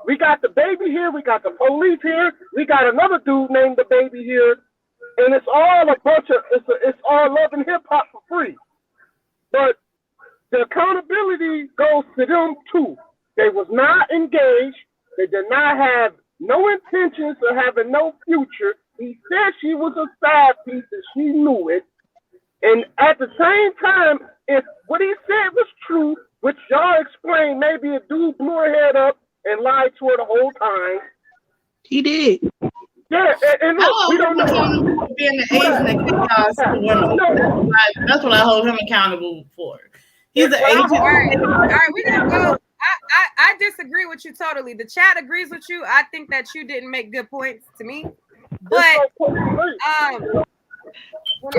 We got DaBaby here. We got the police here. We got another dude named DaBaby here. And it's all a bunch of, it's all love and hip hop for free. But the accountability goes to them too. They was not engaged. They did not have no intentions of having no future. He said she was a side piece and she knew it. And at the same time, if what he said was true, which y'all explained, maybe a dude blew her head up and lied to her the whole time. He did. Yeah, and look, we don't know. Being the agent that women. That's what I hold him accountable for. He's an agent. All right, we gonna go. I disagree with you totally. The chat agrees with you. I think that you didn't make good points to me. But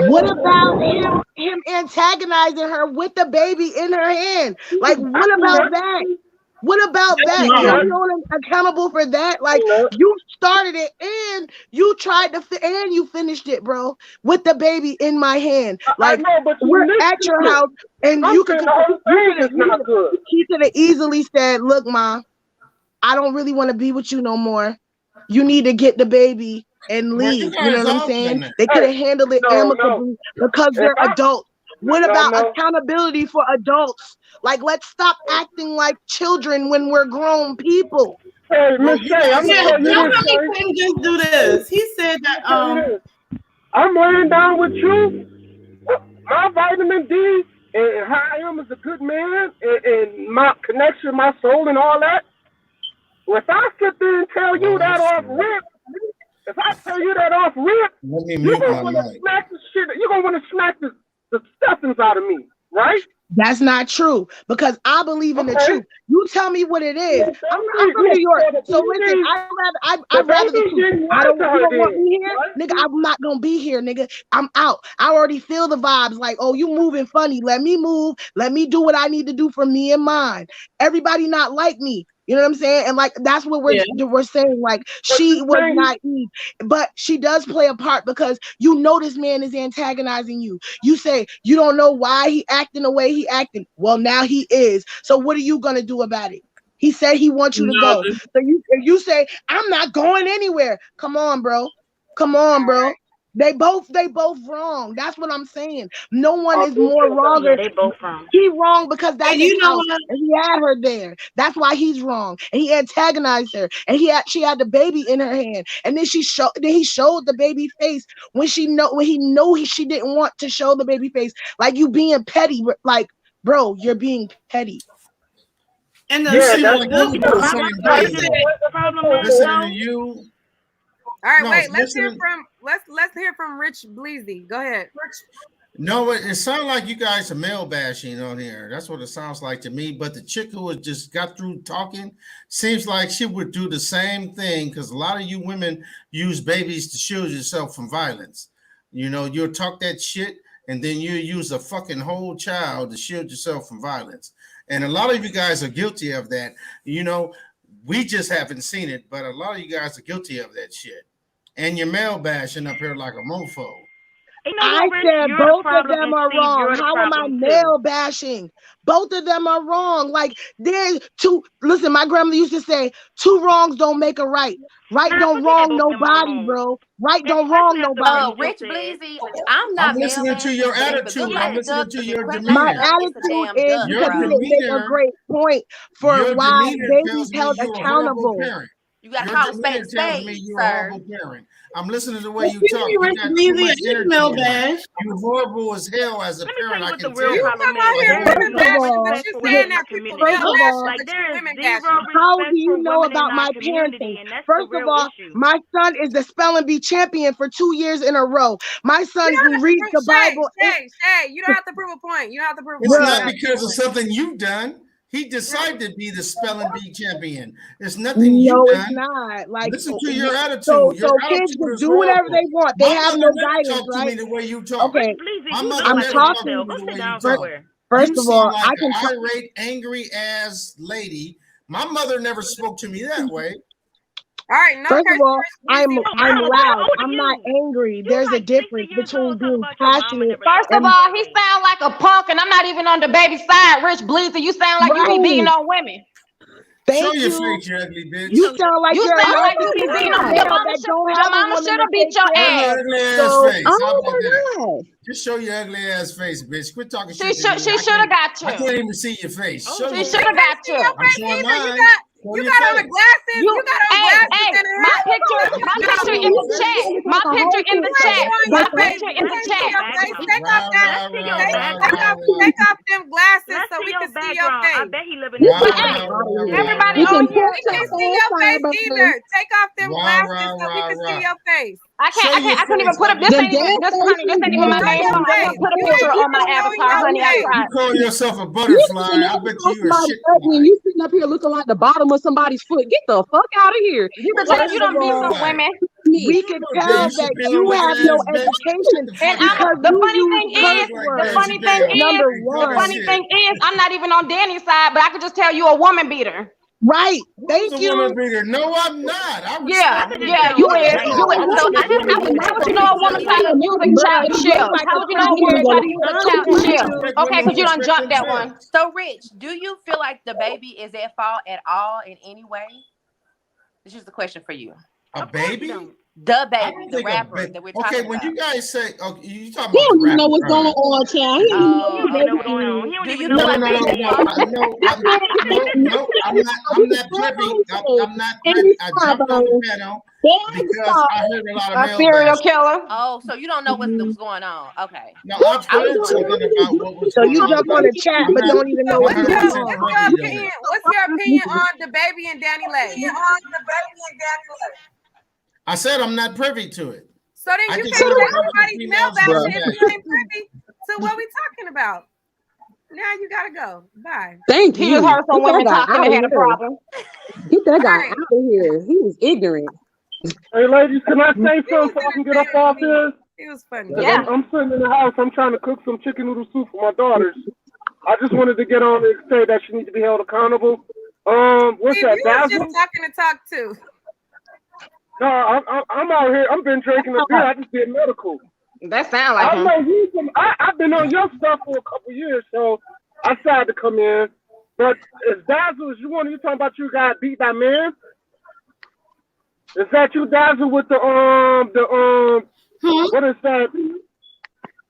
what about him antagonizing her with the baby in her hand? Like, what about that? What about that? You're holding accountable for that. Like you started it and you tried to and you finished it, bro, with the baby in my hand. Like we're at your house and you could have easily said, look, Ma, I don't really want to be with you no more. You need to get the baby and leave. You know what I'm saying? They could have handled it amicably because they're adults. What about accountability for adults? Like, let's stop acting like children when we're grown people. Hey, Miss Shay, I'm couldn't just do this. He said that I'm laying down with you. My vitamin D and how I am as a good man and my connection, my soul, and all that. Well, if I sit there and tell you that off rip, you're gonna want to smack the shit. You're gonna want to smack the stuffings out of me, right? That's not true because I believe in the truth. You tell me what it is. I'm from New York, so listen. I'd rather the truth. I don't want me here, nigga. I'm not gonna be here, nigga. I'm out. I already feel the vibes. Like, oh, you moving funny. Let me move. Let me do what I need to do for me and mine. Everybody not like me. You know what I'm saying? And like that's what we're saying. Like she was naive, but she does play a part because you know this man is antagonizing you. You say you don't know why he acting the way he acting. Well, now he is. So what are you gonna do about it? He said he wants you to go. So you say I'm not going anywhere. Come on, bro. Come on, bro. They both wrong. That's what I'm saying. No one is more wrong. Yeah, they both wrong. He wrong because that's his house, and he had her there. That's why he's wrong. And he antagonized her. And she had the baby in her hand. And then he showed the baby face when she didn't want to show the baby face. Like you being petty. Like, bro, you're being petty. And listening to you. All right, wait. Let's hear from Rich Bleezy. Go ahead. No, it sounds like you guys are male bashing on here. That's what it sounds like to me. But the chick who just got through talking seems like she would do the same thing because a lot of you women use babies to shield yourself from violence. You know, you'll talk that shit and then you use a fucking whole child to shield yourself from violence. And a lot of you guys are guilty of that. You know, we just haven't seen it, but a lot of you guys are guilty of that shit. And you're male bashing up here like a mofo. I said both of them are wrong. How am I male bashing? Both of them are wrong. Like there's two. Listen, my grandmother used to say, two wrongs don't make a right. Right don't wrong nobody, bro. Right don't wrong nobody. Rich Bleezy, I'm listening to your attitude. I'm listening to your demeanor. My attitude is because you make a great point for why babies held accountable. You got to call space, sir. I'm listening to the way you talk. You got too much energy. You're horrible as hell as a parent. I can tell. You come out here women bashing, but you're saying that people how do you know about my parenting? First of all, my son is the spelling bee champion for 2 years in a row. My son reads the Bible. Hey, you don't have to prove a point. You don't have to prove a point. It's not because of something you've done. He decided to be the spelling bee champion. It's nothing you've done. No, it's not. Like, listen to your attitude. So kids can do whatever they want. They have no guidance, talk right? to me the way you talk. Okay, I'm talking. First of all, I can irate, angry ass lady. My mother never spoke to me that way. All right, first of all, I'm loud. I'm not angry. There's a difference between being passionate. First of all, he sound like a punk, and I'm not even on DaBaby's side. Rich Bleezy, you sound like you be beating on women. Show your face, you ugly bitch. You sound like you be beating on your mama. Your mama should have beat your ass. Just show your ugly ass face, bitch. Quit talking shit. She should have got you. I can't even see your face. She should have got you. You got on the glasses. You got on glasses. Hey, my picture in the chat. My picture in the chat. My picture in the chat. Take off them glasses so we can see your face. I bet he living in everybody on here. We can't see your face either. Take off them glasses so we can see your face. I can't even put up this ain't even my name. I'm gonna put a picture on my avatar, honey. I tried. You call yourself a butterfly. I bet you a shit. You sitting up here looking like the bottom of somebody's foot. Get the fuck out of here. You can tell you don't beat some women. we can tell that you have no education. And the funny thing is, I'm not even on Danny's side, but I could just tell you a woman beater. Right. Thank you. Woman beater. No, I'm not. You is. So how would you know a woman trying to use a child shell? How would you know a woman trying to use a child shell? Okay, because you don't jump that one. So, Rich, do you feel like DaBaby is at fault at all in any way? This is the question for you. A baby? DaBaby, the rapper that we're talking about. Okay, when you guys say, okay, you talking about he don't even know what's going on, child. He don't know what's going on. Do you know what No, I'm not tripping. I'm not. I jumped on the panel because I heard a lot of male serial killer. Oh, so you don't know what's going on? Okay. No, I've heard something about what was So going you on. jump on the chat, but don't even know what's going on. What's your opinion on DaBaby and Danileigh? I said I'm not privy to it. So then you can't say everybody's male bashing if you ain't privy to what we talking about. Now you gotta go. Bye. Thank you. He was heard some women talking and had a problem. Get that guy out of here. He was ignorant. Hey, ladies, can I say something so I can get up off here? It was funny. Yeah. I'm sitting in the house. I'm trying to cook some chicken noodle soup for my daughters. I just wanted to get on and say that she needs to be held accountable. What's Steve, that? you was Dazzle? just talking to talk too. No, I'm out here. I've been drinking a beer. I just did medical. That sound like I him. know you from. I've been on your stuff for a couple years, so I decided to come in. But is Dazzle? Is you talking about you got beat by man? Is that you, Dazzle, with the what is that?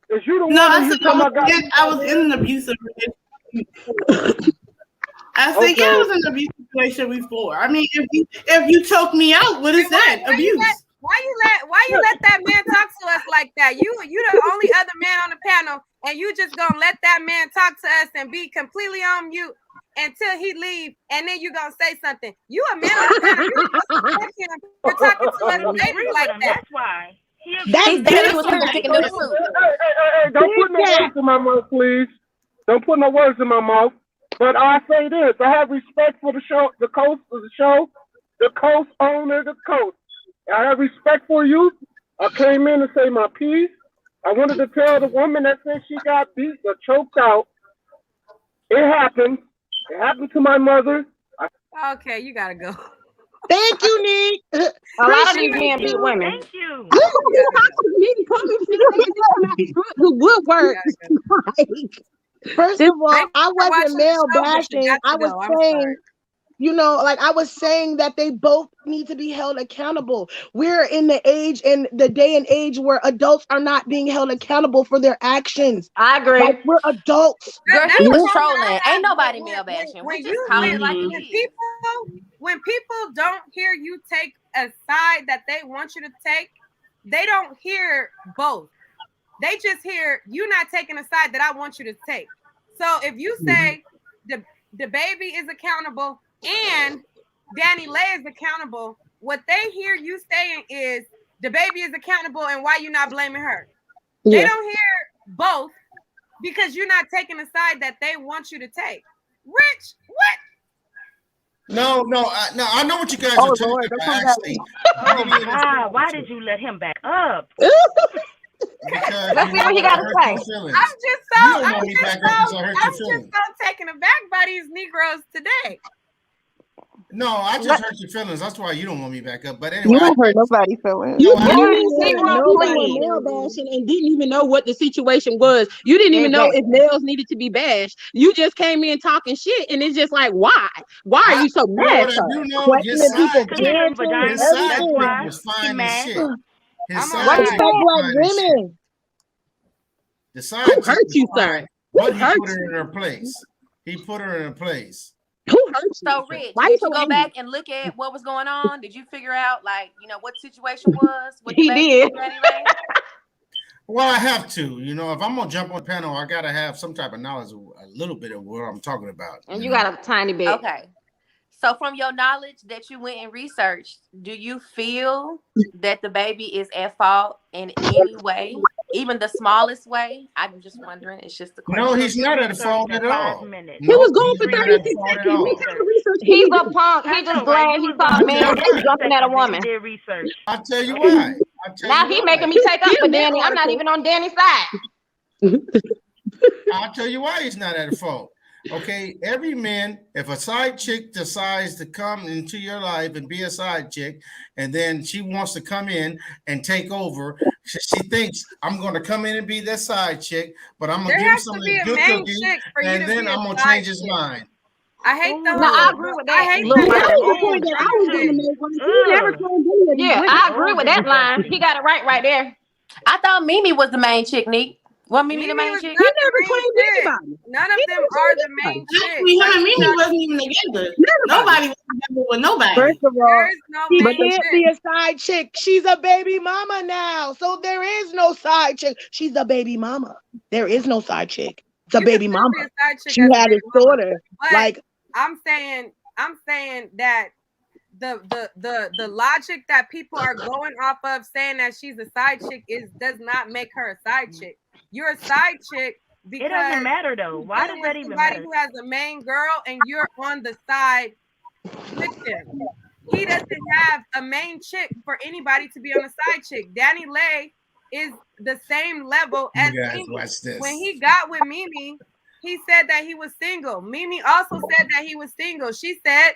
Is you the one? No, I was in an abusive relationship. I said, yeah, I was in an abusive situation before. I mean, if you choke me out, what is that? Abuse. Why you let that man talk to us like that? You the only other man on the panel, and you just gonna let that man talk to us and be completely on mute until he leave, and then you gonna say something. You a man on the panel. You supposed to him for talking to us baby like that. That's why. He's definitely was cooking chicken noodle soup. Hey, don't put no words in my mouth, please. Don't put no words in my mouth. But I say this: I have respect for the show, the coast of the show, the coast owner, the coast. I have respect for you. I came in to say my piece. I wanted to tell the woman that said she got beat or choked out. It happened. It happened to my mother. Okay, you gotta go. Thank you, Nick. A lot of these men beat women. Thank you. Who would work? First of all, I wasn't male bashing. I was saying, I was saying that they both need to be held accountable. We're in the age and the day and age where adults are not being held accountable for their actions. I agree. Like, we're adults. Girl, she was trolling. Ain't nobody male bashing. We just calling it like it is. When people don't hear you take a side that they want you to take, they don't hear both. They just hear you not taking a side that I want you to take. So if you say DaBaby is accountable and Danileigh is accountable, what they hear you saying is DaBaby is accountable and why you not blaming her. Yeah. They don't hear both because you're not taking a side that they want you to take. Rich, what? No, I know what you guys are talking about. Actually, oh my God, why did you let him back up? Let's see what he got to say. I'm just so taken aback by these Negroes today. No, I just hurt your feelings. That's why you don't want me back up. But anyway, you don't hurt nobody's feelings. You were male bashing and didn't even know what the situation was. You didn't even know if males needed to be bashed. You just came in talking shit, and it's just like, why? Why are you so mad? His side was fine as shit. His side women. The side who hurt you, sir? But he put her in her place. He put her in her place. Who hurt you? So, Rich, did you go back and look at what was going on? Did you figure out, what the situation was? He did. Well, I have to. If I'm going to jump on the panel, I got to have some type of knowledge, a little bit of what I'm talking about. And you got a tiny bit. Okay. So, from your knowledge that you went and researched, do you feel that DaBaby is at fault in any way? even the smallest way. I'm just wondering. It's just a question. No, he's not at fault at all. He was going for 36 seconds. He's a punk. He just glad he saw a man jumping at a woman. Did research. I'll tell you why. Now he making me take up for Danny. I'm not even on Danny's side. I'll tell you why he's not at fault. Okay, every man, if a side chick decides to come into your life and be a side chick, and then she wants to come in and take over, she thinks I'm going to come in and be that side chick, but I'm going to give him some good cookies, and then I'm going to change his mind. I hate the. No, I agree with that. I hate Yeah, I agree with that line. He got it right there. I thought Mimi was the main chick, Nick. Well, Mimi the main chick? He never claimed anybody. None of them are the main chick. Actually, him and Mimi wasn't even together. Nobody was together with nobody. First of all, she main can't be a side chick. She's a baby mama now. So there is no side chick. She's a baby mama. There is no side chick. It's a baby mama. She had a daughter. Like I'm saying that the logic that people are going off of saying that she's a side chick does not make her a side chick. You're a side chick because it doesn't matter though. Why does that even matter? Somebody who has a main girl and you're on the side with him. He doesn't have a main chick for anybody to be on a side chick. Danileigh is the same level as Mimi. When he got with Mimi, he said that he was single. Mimi also said that he was single. She said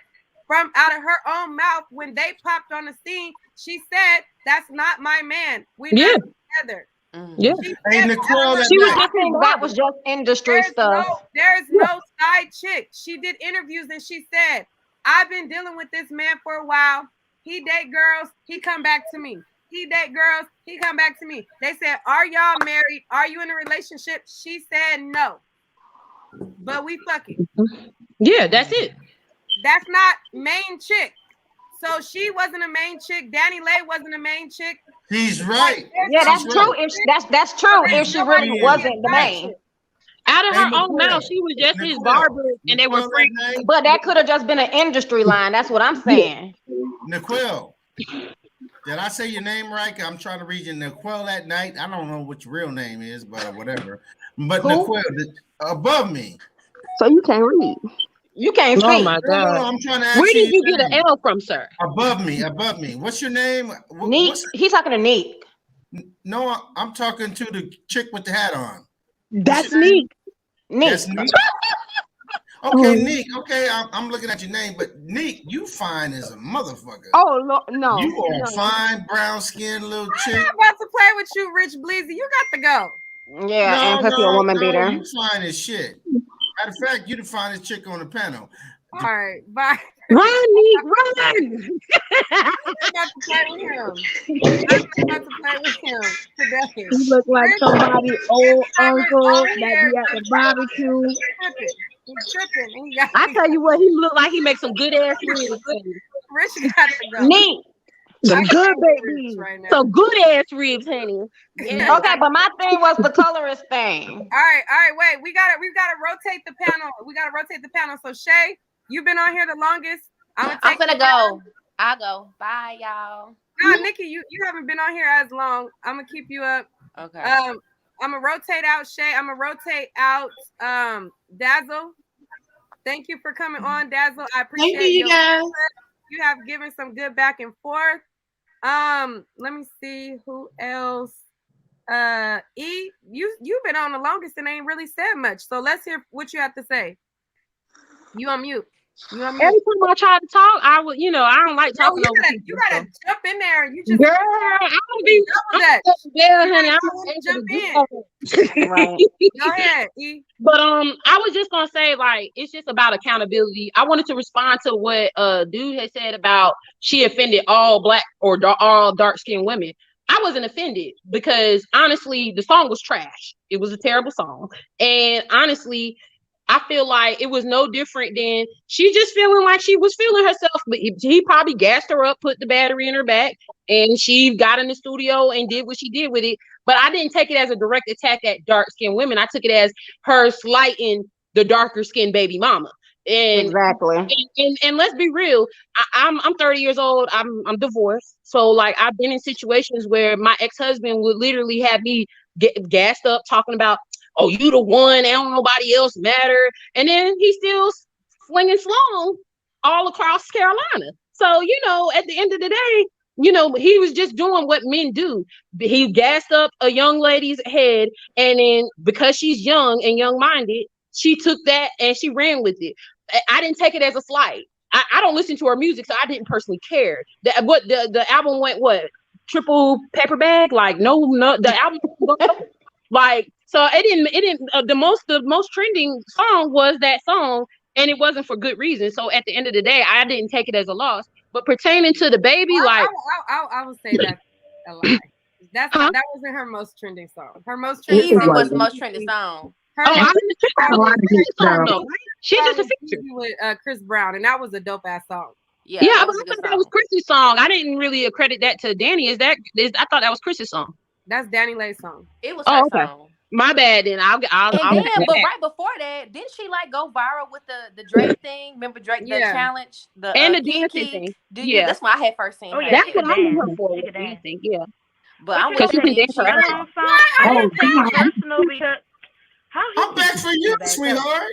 from out of her own mouth when they popped on the scene, she said, "That's not my man. We're not together." Yeah, she that was just industry stuff. There's no side chick. She did interviews and she said, "I've been dealing with this man for a while. He date girls. He come back to me. He date girls. He come back to me." They said, "Are y'all married? Are you in a relationship?" She said, "No, but we fucking." Yeah, that's it. That's not main chick. So she wasn't a main chick. Danileigh wasn't a main chick. He's right. Yeah, that's true. If that's true, if she really wasn't the main. Out of her own mouth, she was just his barber, and they were friends. But that could have just been an industry line. That's what I'm saying. Nicole, did I say your name right? I'm trying to read you Nicole at night. I don't know what your real name is, but whatever. But Nicole, above me. So you can't read. You can't speak. Oh my God! No, I'm trying to ask where did you get an L from, sir? Above me. What's your name? Neek. He's talking to Neek. No, I'm talking to the chick with the hat on. That's Neek. Neek. That's Neek. Okay, Neek. Okay, I'm looking at your name, but Neek, you fine as a motherfucker. Oh no, you are a fine brown skinned little chick. I'm not about to play with you, Rich Bleezy. You got to go. Yeah, and plus you're a woman beater. You fine as shit. Matter of fact, you the finest chick on the panel. All right, bye. Run, Neek, run. I'm about to play with him today. He look like somebody old uncle that be at the barbecue. He's tripping. I tell you what, he look like he makes some good ass ribs. Rich got to go. Neek. Some good baby. Right now. Some good ass ribs, honey. Yeah. Okay, but my thing was the colorist thing. All right, wait. We've got to rotate the panel. So Shay, you've been on here the longest. I'm gonna go. I'll go. Bye, y'all. No, Nikki, you haven't been on here as long. I'm gonna keep you up. Okay. I'm gonna rotate out Shay. I'm gonna rotate out Dazzle. Thank you for coming on, Dazzle. I appreciate you guys. You have given some good back and forth. Let me see who else. E, you've been on the longest and ain't really said much. So let's hear what you have to say. You on mute. Every time I try to talk, I don't like talking over people. You gotta jump in there and you just girl, I don't be that. Yeah, honey, I'm jump in. Right. Go ahead, E. But I was just gonna say, like, it's just about accountability. I wanted to respond to what dude had said about she offended all black or all dark-skinned women. I wasn't offended because honestly, the song was trash. It was a terrible song, and honestly, I feel like it was no different than she just feeling like she was feeling herself, but he probably gassed her up, put the battery in her back, and she got in the studio and did what she did with it. But I didn't take it as a direct attack at dark-skinned women. I took it as her slighting the darker-skinned baby mama. And exactly. And let's be real. I'm 30 years old. I'm divorced. So like I've been in situations where my ex-husband would literally have me gassed up talking about, oh, you the one, and don't nobody else matter. And then he's still slinging Sloan all across Carolina. So, at the end of the day, he was just doing what men do. He gassed up a young lady's head, and then because she's young and young-minded, she took that and she ran with it. I didn't take it as a slight. I don't listen to her music, so I didn't personally care. The album went what? Triple paper bag? Like no, the album like, so it didn't. The most trending song was that song, and it wasn't for good reason. So at the end of the day, I didn't take it as a loss. But pertaining to DaBaby, I would say that's a lie. That wasn't her most trending song. Her most trending Easy song was the most trending song. She's just a feature with Chris Brown, and that was a dope ass song. Yeah, but I thought that was Chris's song. I didn't really accredit that to Danny. I thought that was Chris's song. That's Danileigh's song. It was her song. My bad. Then I'll but right before that, didn't she like go viral with the Drake thing? Remember Drake the challenge, the dancing thing? Yeah, that's when I had first seen. Oh yeah, that's what I knew her for. Dancing, yeah. But I'm because she can dance her ass. Personal because I'm back for you, sweetheart.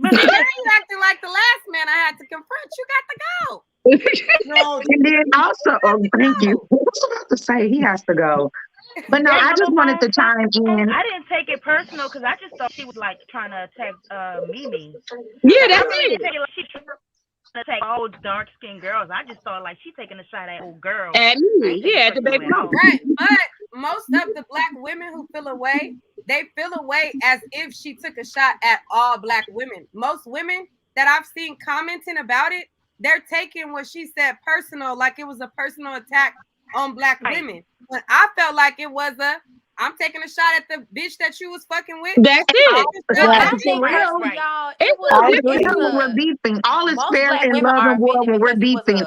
But you acting like the last man I had to confront. You got to go. No, and then also, thank you. I was about to say he has to go. But no, I just wanted to chime in. I didn't take it personal because I just thought she was like trying to attack Mimi. Yeah, that's it. She trying to attack old dark skinned girls. I just thought like she taking a shot at old girls. At me, yeah, the baby. Right, but most of the black women who feel away, they feel away as if she took a shot at all black women. Most women that I've seen commenting about it, they're taking what she said personal, like it was a personal attack on black women. But I felt like it was I'm taking a shot at the bitch that you was fucking with. That's it. I think y'all, it was we're beefing. All is fair in love and war when we're beefing.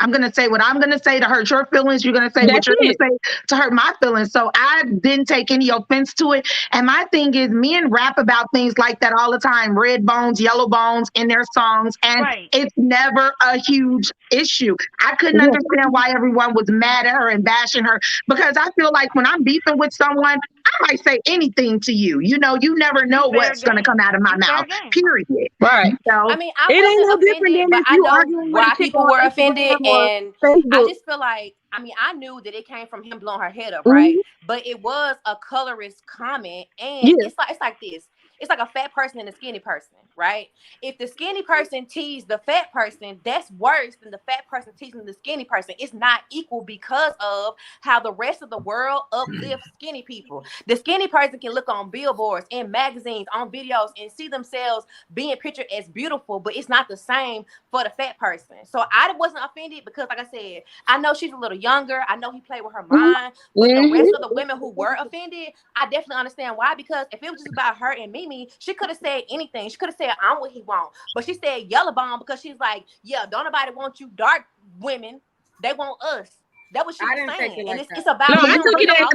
I'm gonna say what I'm gonna say to hurt your feelings. You're gonna say what you're gonna say to hurt my feelings. So I didn't take any offense to it. And my thing is, men rap about things like that all the time. Red bones, yellow bones in their songs, and it's never a huge issue. I couldn't understand why everyone was mad at her and bashing her, because I feel like when I'm beefing with someone, I might say anything to you. You never know what's going to come out of my mouth. Period. Right. So I mean, I wasn't offended, but I know why people were offended, and I just feel like, I mean, I knew that it came from him blowing her head up, right? But it was a colorist comment, and it's like this. It's like a fat person and a skinny person, right? If the skinny person teased the fat person, that's worse than the fat person teasing the skinny person. It's not equal because of how the rest of the world uplifts skinny people. The skinny person can look on billboards, in magazines, on videos, and see themselves being pictured as beautiful, but it's not the same for the fat person. So I wasn't offended because, like I said, I know she's a little younger. I know he played with her mind, but the rest of the women who were offended, I definitely understand why, because if it was just about her and me, she could have said anything. She could have said, I'm what he want. But she said yellow bomb because she's like, yeah, don't nobody want you dark women. They want us. That was she was saying. And it's about I took it as, I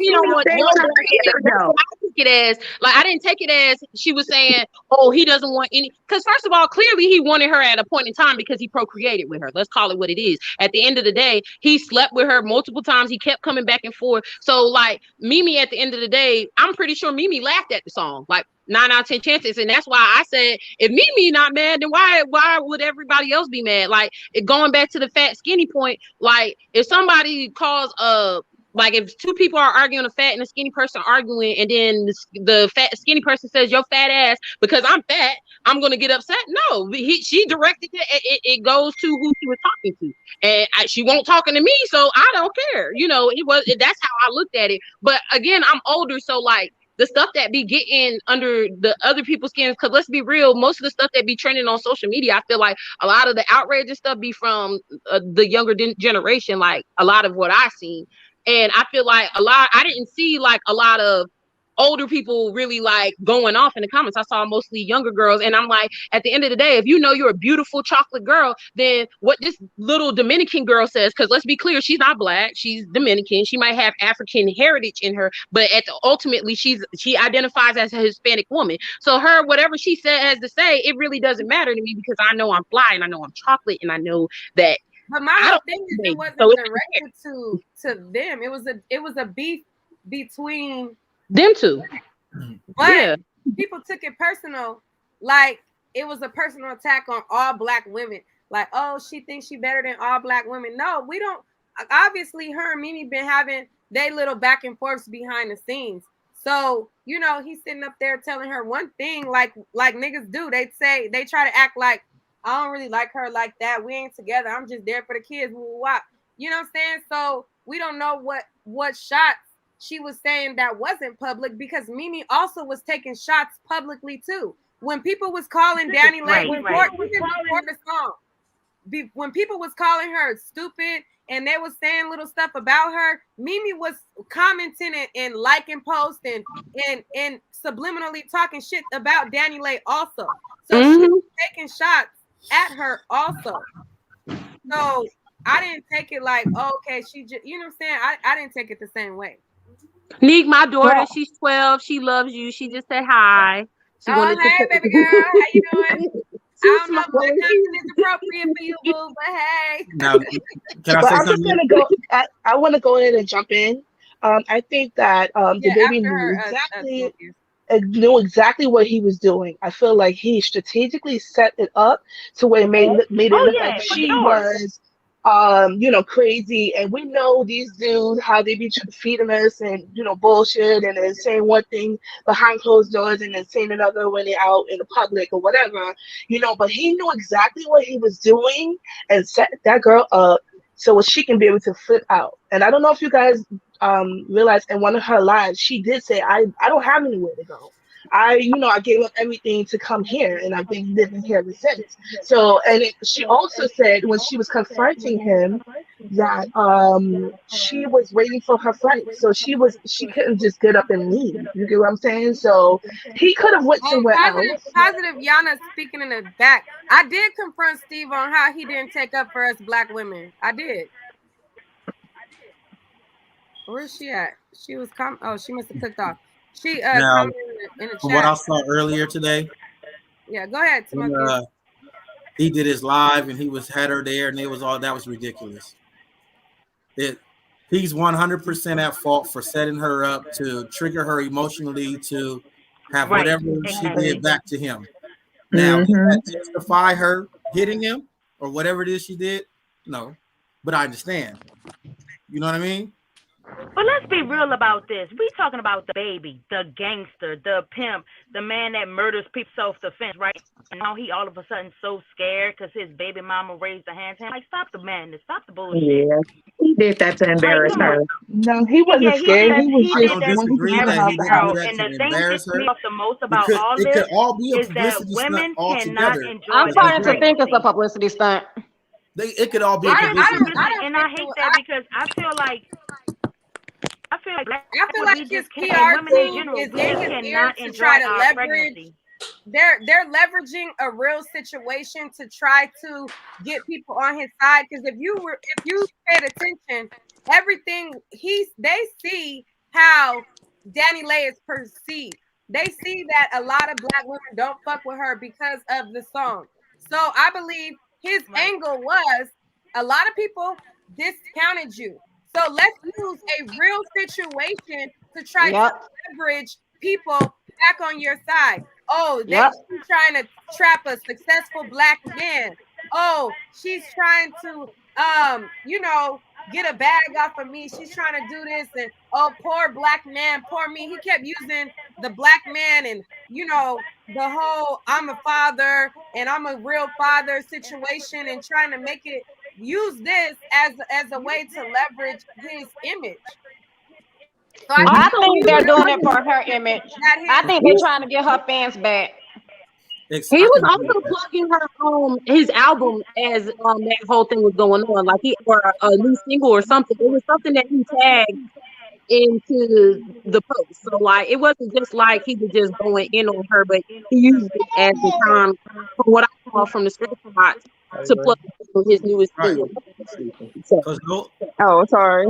took it as, like, I didn't take it as she was saying, oh, he doesn't want any, because first of all, clearly he wanted her at a point in time because he procreated with her. Let's call it what it is. At the end of the day, he slept with her multiple times. He kept coming back and forth. So like Mimi, at the end of the day, I'm pretty sure Mimi laughed at the song. Like 9 out of 10 chances. And that's why I said, if Mimi not mad, then why would everybody else be mad? Like, going back to the fat skinny point, like if somebody calls like if two people are arguing, a fat and a skinny person arguing, and then the fat skinny person says, your fat ass, because I'm fat, I'm gonna get upset. No, she directed it. It goes to who she was talking to, and she won't talking to me, so I don't care. That's how I looked at it. But again, I'm older, so like, the stuff that be getting under the other people's skin, because let's be real, most of the stuff that be trending on social media, I feel like a lot of the outrageous stuff be from the younger generation, like a lot of what I seen. And I feel like I didn't see like a lot of older people really like going off in the comments. I saw mostly younger girls, and I'm like, at the end of the day, if you know you're a beautiful chocolate girl, then what this little Dominican girl says, because let's be clear, she's not black, she's Dominican, she might have African heritage in her, but ultimately she identifies as a Hispanic woman. So whatever she has to say, it really doesn't matter to me, because I know I'm fly and I know I'm chocolate and I know that. But my whole thing is, it wasn't directed to them. It was a beef between Them two. But people took it personal, like it was a personal attack on all black women. Like, oh, she thinks she better than all black women. No, we don't. Obviously, her and Mimi been having they little back and forths behind the scenes. So, you know, he's sitting up there telling her one thing like niggas do. They say, they try to act like, I don't really like her like that. We ain't together. I'm just there for the kids. You know what I'm saying? So we don't know what shots she was saying that wasn't public, because Mimi also was taking shots publicly too. When people was calling Danileigh before the song, when people was calling her stupid and they was saying little stuff about her, Mimi was commenting and liking posts and subliminally talking shit about Danileigh also. So she was taking shots at her also. So I didn't take it like, oh, okay, she just, you know what I'm saying? I didn't take it the same way. Neek, my daughter, she's 12. She loves you. She just said hi. She wanted to baby girl. How you doing? I don't know if my content is appropriate for you, boo, but hey. Now, can I say I'm something? just gonna go. I want to go in and jump in. I think that DaBaby knew exactly what he was doing. I feel like he strategically set it up to where it made it look like she was crazy. And we know these dudes, how they be feeding us and, bullshit, and then saying one thing behind closed doors and then saying another when they're out in the public or whatever, but he knew exactly what he was doing and set that girl up so she can be able to flip out. And I don't know if you guys realized in one of her lives, she did say, I don't have anywhere to go. I gave up everything to come here, and I've been living here ever since. So, she also said when she was confronting him that she was waiting for her flight, so she couldn't just get up and leave. You get what I'm saying? So he could have went somewhere else. Positive Yana speaking in the back. I did confront Steve on how he didn't take up for us black women. I did. Where's she at? She was she must have clicked off. She now, in the chat. From what I saw earlier today. Yeah, go ahead, Timothy. He did his live and had her there, and that was ridiculous. He's 100% at fault for setting her up to trigger her emotionally to have whatever she did back to him. Now, did that justify her hitting him or whatever it is she did? No, but I understand. You know what I mean? But let's be real about this. We talking about DaBaby, the gangster, the pimp, the man that murders people self-defense, right? And now he all of a sudden so scared because his baby mama raised her hands. Like, stop the madness, stop the bullshit. Yeah, he did that to embarrass her. No, he wasn't scared. He was just disagree that he didn't do that and to the thing that embarrass her. me off the most about Because all it this could all be a is that publicity women stunt cannot altogether. enjoy. I'm starting to think it's a publicity stunt. It could all be a publicity stunt. And I hate that because I feel like his PR team is in his ear to try to leverage. They're leveraging a real situation to try to get people on his side. Because if you paid attention, everything they see how Danileigh is perceived. They see that a lot of black women don't fuck with her because of the song. So I believe his angle was a lot of people discounted you. So let's use a real situation to try to leverage people back on your side. Oh, they're trying to trap a successful black man. Oh, she's trying to, get a bag off of me. She's trying to do this. And, oh, poor black man, poor me. He kept using the black man and, the whole I'm a father and I'm a real father situation and trying to make it use this as a way to leverage his image. So I think they're doing it for her image. I think they're trying to get her fans back. He was also plugging her his album as that whole thing was going on, like or a new single or something. It was something that he tagged into the post. So like it wasn't just like he was just going in on her, but he used it as the time from what I saw from the screenshots to plug his newest single. Sorry.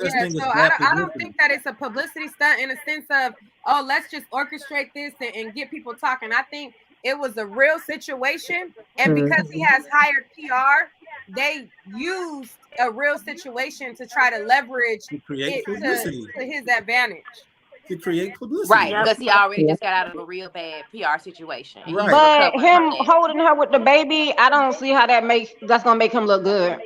Yeah, so I don't think that it's a publicity stunt in a sense of, oh, let's just orchestrate this and get people talking. I think it was a real situation, and because he has hired PR, they used a real situation to try to leverage it to his advantage. to create publicity. Right, because he already just got out of a real bad PR situation. And Right. But him holding her with the baby, I don't see how that's gonna make him look good.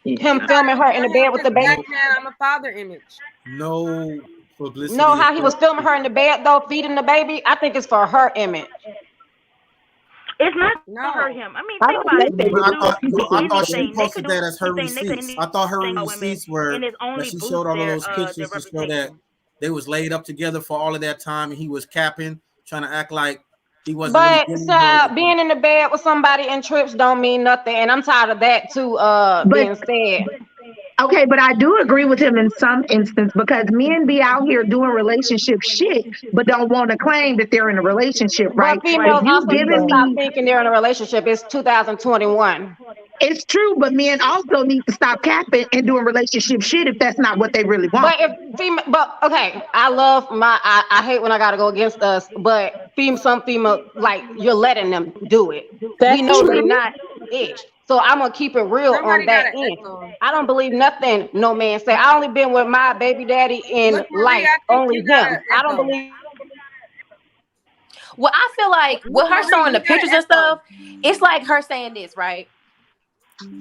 Him filming her in the bed with the baby. Black man, I'm a father image. No publicity. No, how he was filming her in the bed though, feeding the baby. I think it's for her image. It's not to hurt him. I mean, think about it. I thought she posted that as her receipts. I thought her receipts were that she showed all of those pictures to show that they was laid up together for all of that time, and he was capping, trying to act like he wasn't. But being in the bed with somebody in trips don't mean nothing, and I'm tired of that too. Being said. Okay, but I do agree with him in some instance because men be out here doing relationship shit, but don't want to claim that they're in a relationship, right? But females also need to stop thinking they're in a relationship. It's 2021. It's true, but men also need to stop capping and doing relationship shit if that's not what they really want. But okay, I hate when I gotta go against us, but some female, like, you're letting them do it. We know they're not ish. So I'm gonna keep it real on that end. I don't believe nothing no man say. I only been with my baby daddy in life, only him. I don't believe. Well, I feel like with her showing the pictures and stuff, it's like her saying this, right?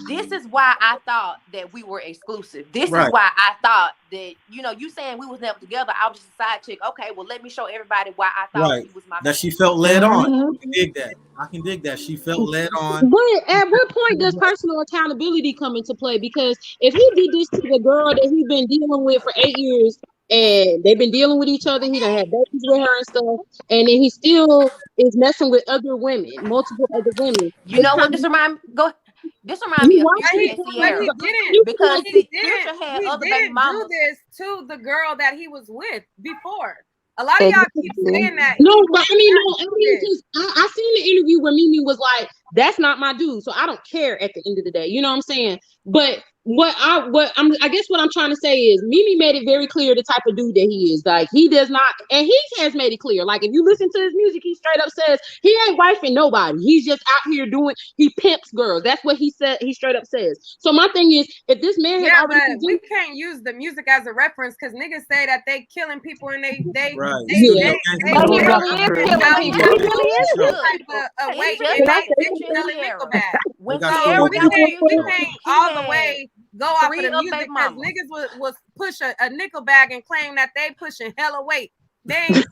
This is why I thought that we were exclusive. This is why I thought that, you saying we was never together. I was just a side chick. Okay, well, let me show everybody why I thought he was my that she felt led on. I can dig that. I can dig that. She felt led on. But at what point does personal accountability come into play? Because if he did this to the girl that he's been dealing with for 8 years, and they've been dealing with each other, he done had babies with her and stuff, and then he still is messing with other women, multiple other women. You know what this reminds me of Future and Sierra. Because Future had other baby mamas. Do this to the girl that he was with before. A lot of y'all keep saying that. No, but I mean, because I seen the interview where Mimi was like, "That's not my dude," so I don't care at the end of the day. You know what I'm saying? But I guess what I'm trying to say is Mimi made it very clear the type of dude that he is. Like, he does not, and he has made it clear. Like, if you listen to his music, he straight up says he ain't wifing nobody. He's just out here he pimps girls. That's what he said. He straight up says. So my thing is, if this man has already, we can't use the music as a reference because niggas say that they killing people and they really is killing people. He really is. We can't all the way go off of the music because niggas was push a nickel bag and claim that they pushing hella weight. They ain't,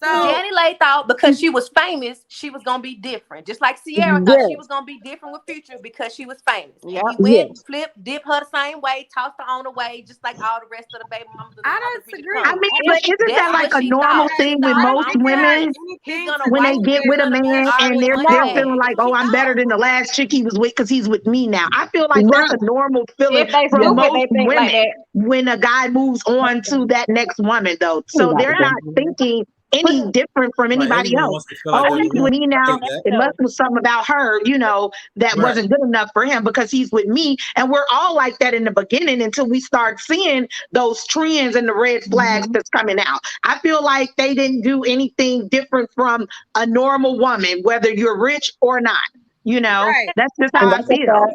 So Danileigh thought because she was famous, she was gonna be different. Just like Sierra thought she was gonna be different with Future because she was famous. Yep. And he went, flipped, dipped her the same way, tossed her on the way, just like all the rest of the baby mamas. I don't disagree. I mean, but isn't that like a normal thing with most women when they get with a man and they're feeling like, oh, I'm better than the last chick he was with because he's with me now. I feel like that's a normal feeling for most women when a guy moves on to that next woman, though. So they're not thinking any different from anybody else. Oh, he's with me now. It must be something about her, that wasn't good enough for him because he's with me. And we're all like that in the beginning until we start seeing those trends and the red flags that's coming out. I feel like they didn't do anything different from a normal woman, whether you're rich or not. That's just how I feel.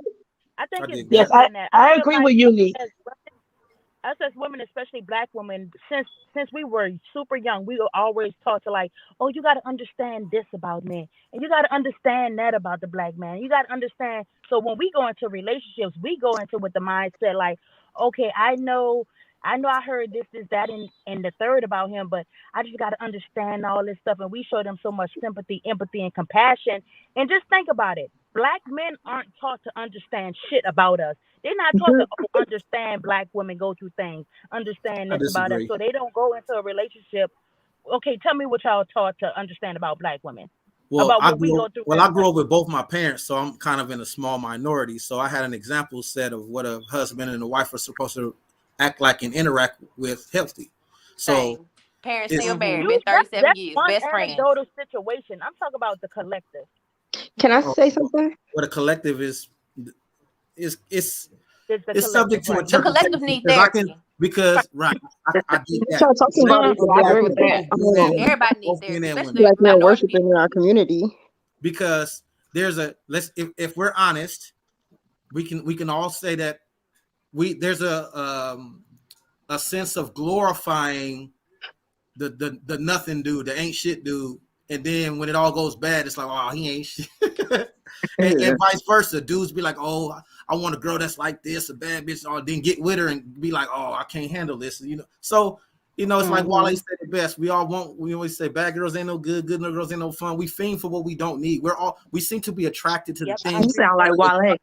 I think it's yes, I agree with you. Us as women, especially Black women, since we were super young, we were always taught to like, oh, you got to understand this about men, and you got to understand that about the Black man. You got to understand. So when we go into relationships, we go into with the mindset like, okay, I know I heard this, that, and the third about him, but I just got to understand all this stuff. And we show them so much sympathy, empathy, and compassion. And just think about it. Black men aren't taught to understand shit about us. They're not taught to understand Black women go through things, understand this about us. So they don't go into a relationship. Okay, tell me what y'all taught to understand about Black women. Well, I grew up with both my parents, so I'm kind of in a small minority. So I had an example set of what a husband and a wife are supposed to act like and interact with healthy. So parents still married, been 37 years, best friends. That's one situation. I'm talking about the collective. Can I say something? What a collective is subject to interpretation. The collective need therapy. I get that. I agree with that. Everybody needs therapy, especially like not worshiping in our community. Because there's if we're honest, we can all say that there's a a sense of glorifying the nothing dude, the ain't shit dude, and then when it all goes bad, it's like, oh, he ain't shit. and vice versa. Dudes be like, oh, I want a girl that's like this, a bad bitch, or then get with her and be like, oh, I can't handle this, you know. So, you know, it's like Wale said it best. We always say bad girls ain't no good, good girls ain't no fun. We fiend for what we don't need. We seem to be attracted to the things. You sound like Wale.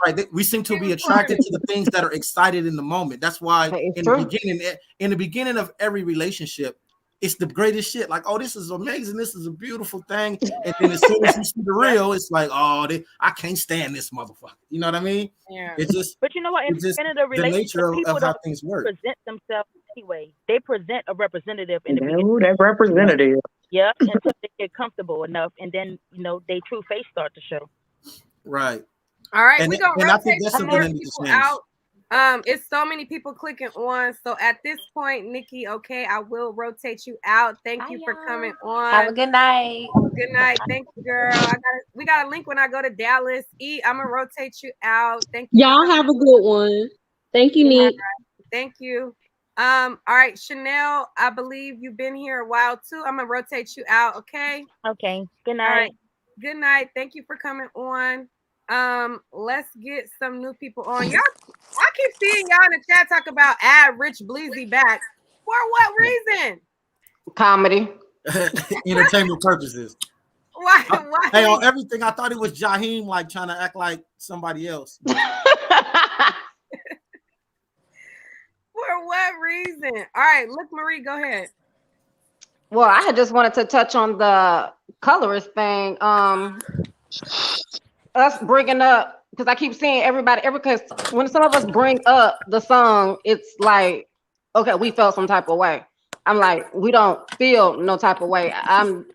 Right. We seem to be attracted to the things that are excited in the moment. That's why in the beginning of every relationship, it's the greatest shit. Like, oh, this is amazing. This is a beautiful thing. And then as soon as you see the real, it's like, oh, I can't stand this motherfucker. You know what I mean? Yeah. It's just, but you know what? In the nature people of how things work. Present themselves anyway. They present a representative in the beginning. That representative. Yeah, until they get comfortable enough, and then they true face start to show. Right. All right, we're gonna rotate some more people people out. It's so many people clicking on. So at this point, Nikki, okay, I will rotate you out. Thank you for coming on. Have a good night. Good night. Thank you, girl. We got a link when I go to Dallas. I'm gonna rotate you out. Thank you. Y'all have a good one. Thank you, Nick. Thank you. All right, Chanel, I believe you've been here a while too. I'm gonna rotate you out, okay? Okay. Good night. All right. Good night. Thank you for coming on. Let's get some new people on. Y'all, I keep seeing y'all in the chat talk about add Rich Bleezy back. For what reason? Comedy. Entertainment purposes. Why? Hey, on everything, I thought it was Jaheim, like trying to act like somebody else. For what reason? All right, look, Marie, go ahead. Well, I had just wanted to touch on the colorist thing. Us bringing up, because I keep seeing because when some of us bring up the song, it's like, okay, we felt some type of way. I'm like, we don't feel no type of way. I'm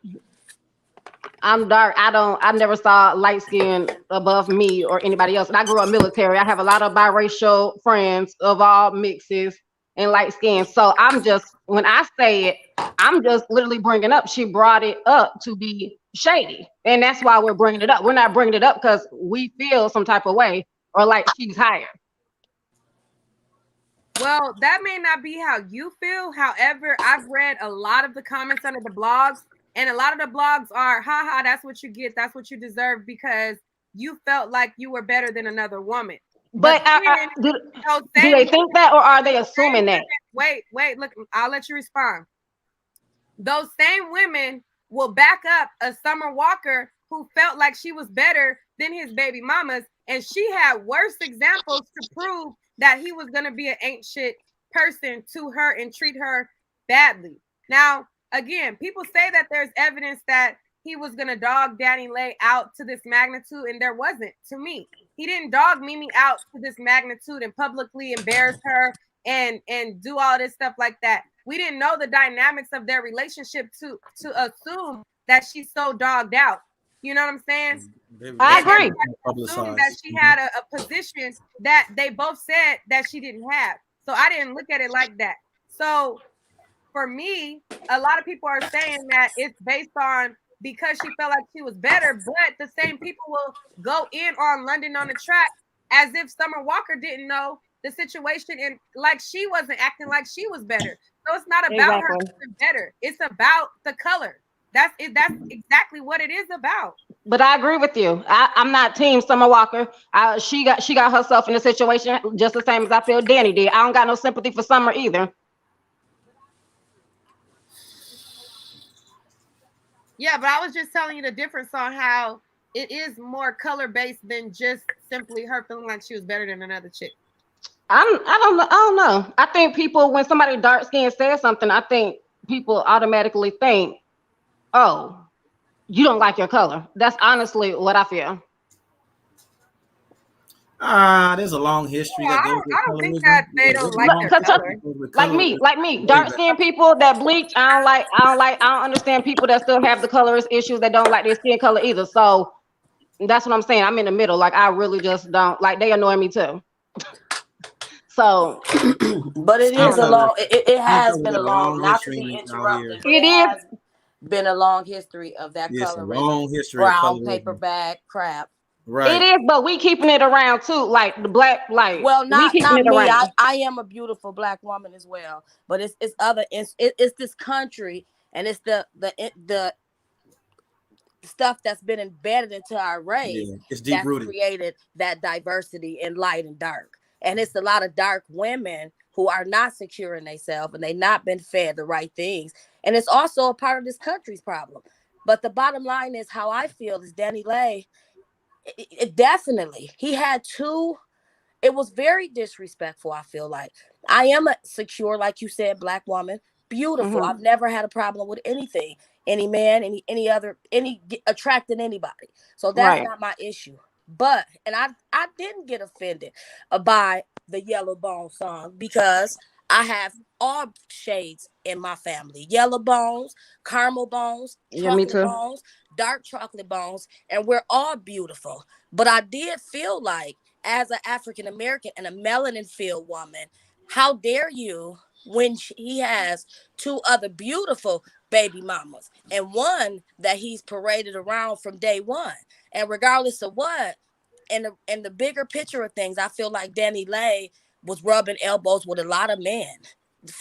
dark. I never saw light skin above me or anybody else. And I grew up military. I have a lot of biracial friends of all mixes and light skin. So when I say it, I'm just literally bringing up, she brought it up to be shady. And that's why we're bringing it up. We're not bringing it up because we feel some type of way or like she's higher. Well, that may not be how you feel. However, I've read a lot of the comments under the blogs, and a lot of the blogs are, haha, that's what you get. That's what you deserve because you felt like you were better than another woman. But do they think that, or are they assuming that? Wait, look, I'll let you respond. Those same women will back up a Summer Walker who felt like she was better than his baby mamas, and she had worse examples to prove that he was going to be an ain't shit person to her and treat her badly. Now, again, people say that there's evidence that he was going to dog Danileigh out to this magnitude, and there wasn't to me. He didn't dog Mimi out to this magnitude and publicly embarrass her and do all this stuff like that. We didn't know the dynamics of their relationship to assume that she's so dogged out. You know what I'm saying? I agree. Assume that she had a position that they both said that she didn't have. So I didn't look at it like that. So for me, a lot of people are saying that it's based on because she felt like she was better, but the same people will go in on London on the Track as if Summer Walker didn't know the situation and like she wasn't acting like she was better. So it's not about her being better. It's about the color. That's it. That's exactly what it is about. But I agree with you. I'm not team Summer Walker. She got herself in a situation just the same as I feel Danny did. I don't got no sympathy for Summer either. Yeah, but I was just telling you the difference on how it is more color based than just simply her feeling like she was better than another chick. I don't know. I think people, when somebody dark skinned says something, I think people automatically think, oh, you don't like your color. That's honestly what I feel. There's a long history. I don't think that they don't like their color. Like me, dark skinned people that bleach. I don't understand people that still have the colorist issues that don't like their skin color either. So that's what I'm saying. I'm in the middle. Like I really just don't like. They annoy me too. So, but it is a long. It has been a long. Not to be interrupted. It is been a long history of that yes, colorism, long history brown of paper bag crap. Right. It is, but we keeping it around too, like the black, like Well, we keeping it me. around. I am a beautiful black woman as well, but it's this country, and it's the stuff that's been embedded into our race It's deep that's rooted. created that diversity in light and dark. And it's a lot of dark women who are not secure in themselves, and they not been fed the right things. And it's also a part of this country's problem. But the bottom line is, how I feel is Danileigh, it definitely, he had two. It was very disrespectful. I feel like I am a secure, like you said, black woman, beautiful. I've never had a problem with anything, any man, any other, attracting anybody. So that's not my issue. But I didn't get offended by the Yellow Bone song, because I have all shades in my family: yellow bones, caramel bones, chocolate bones, dark chocolate bones, and we're all beautiful. But I did feel like, as an African American and a melanin filled woman, how dare you, when he has two other beautiful baby mamas, and one that he's paraded around from day one. And regardless of what, in the bigger picture of things, I feel like Danileigh was rubbing elbows with a lot of men.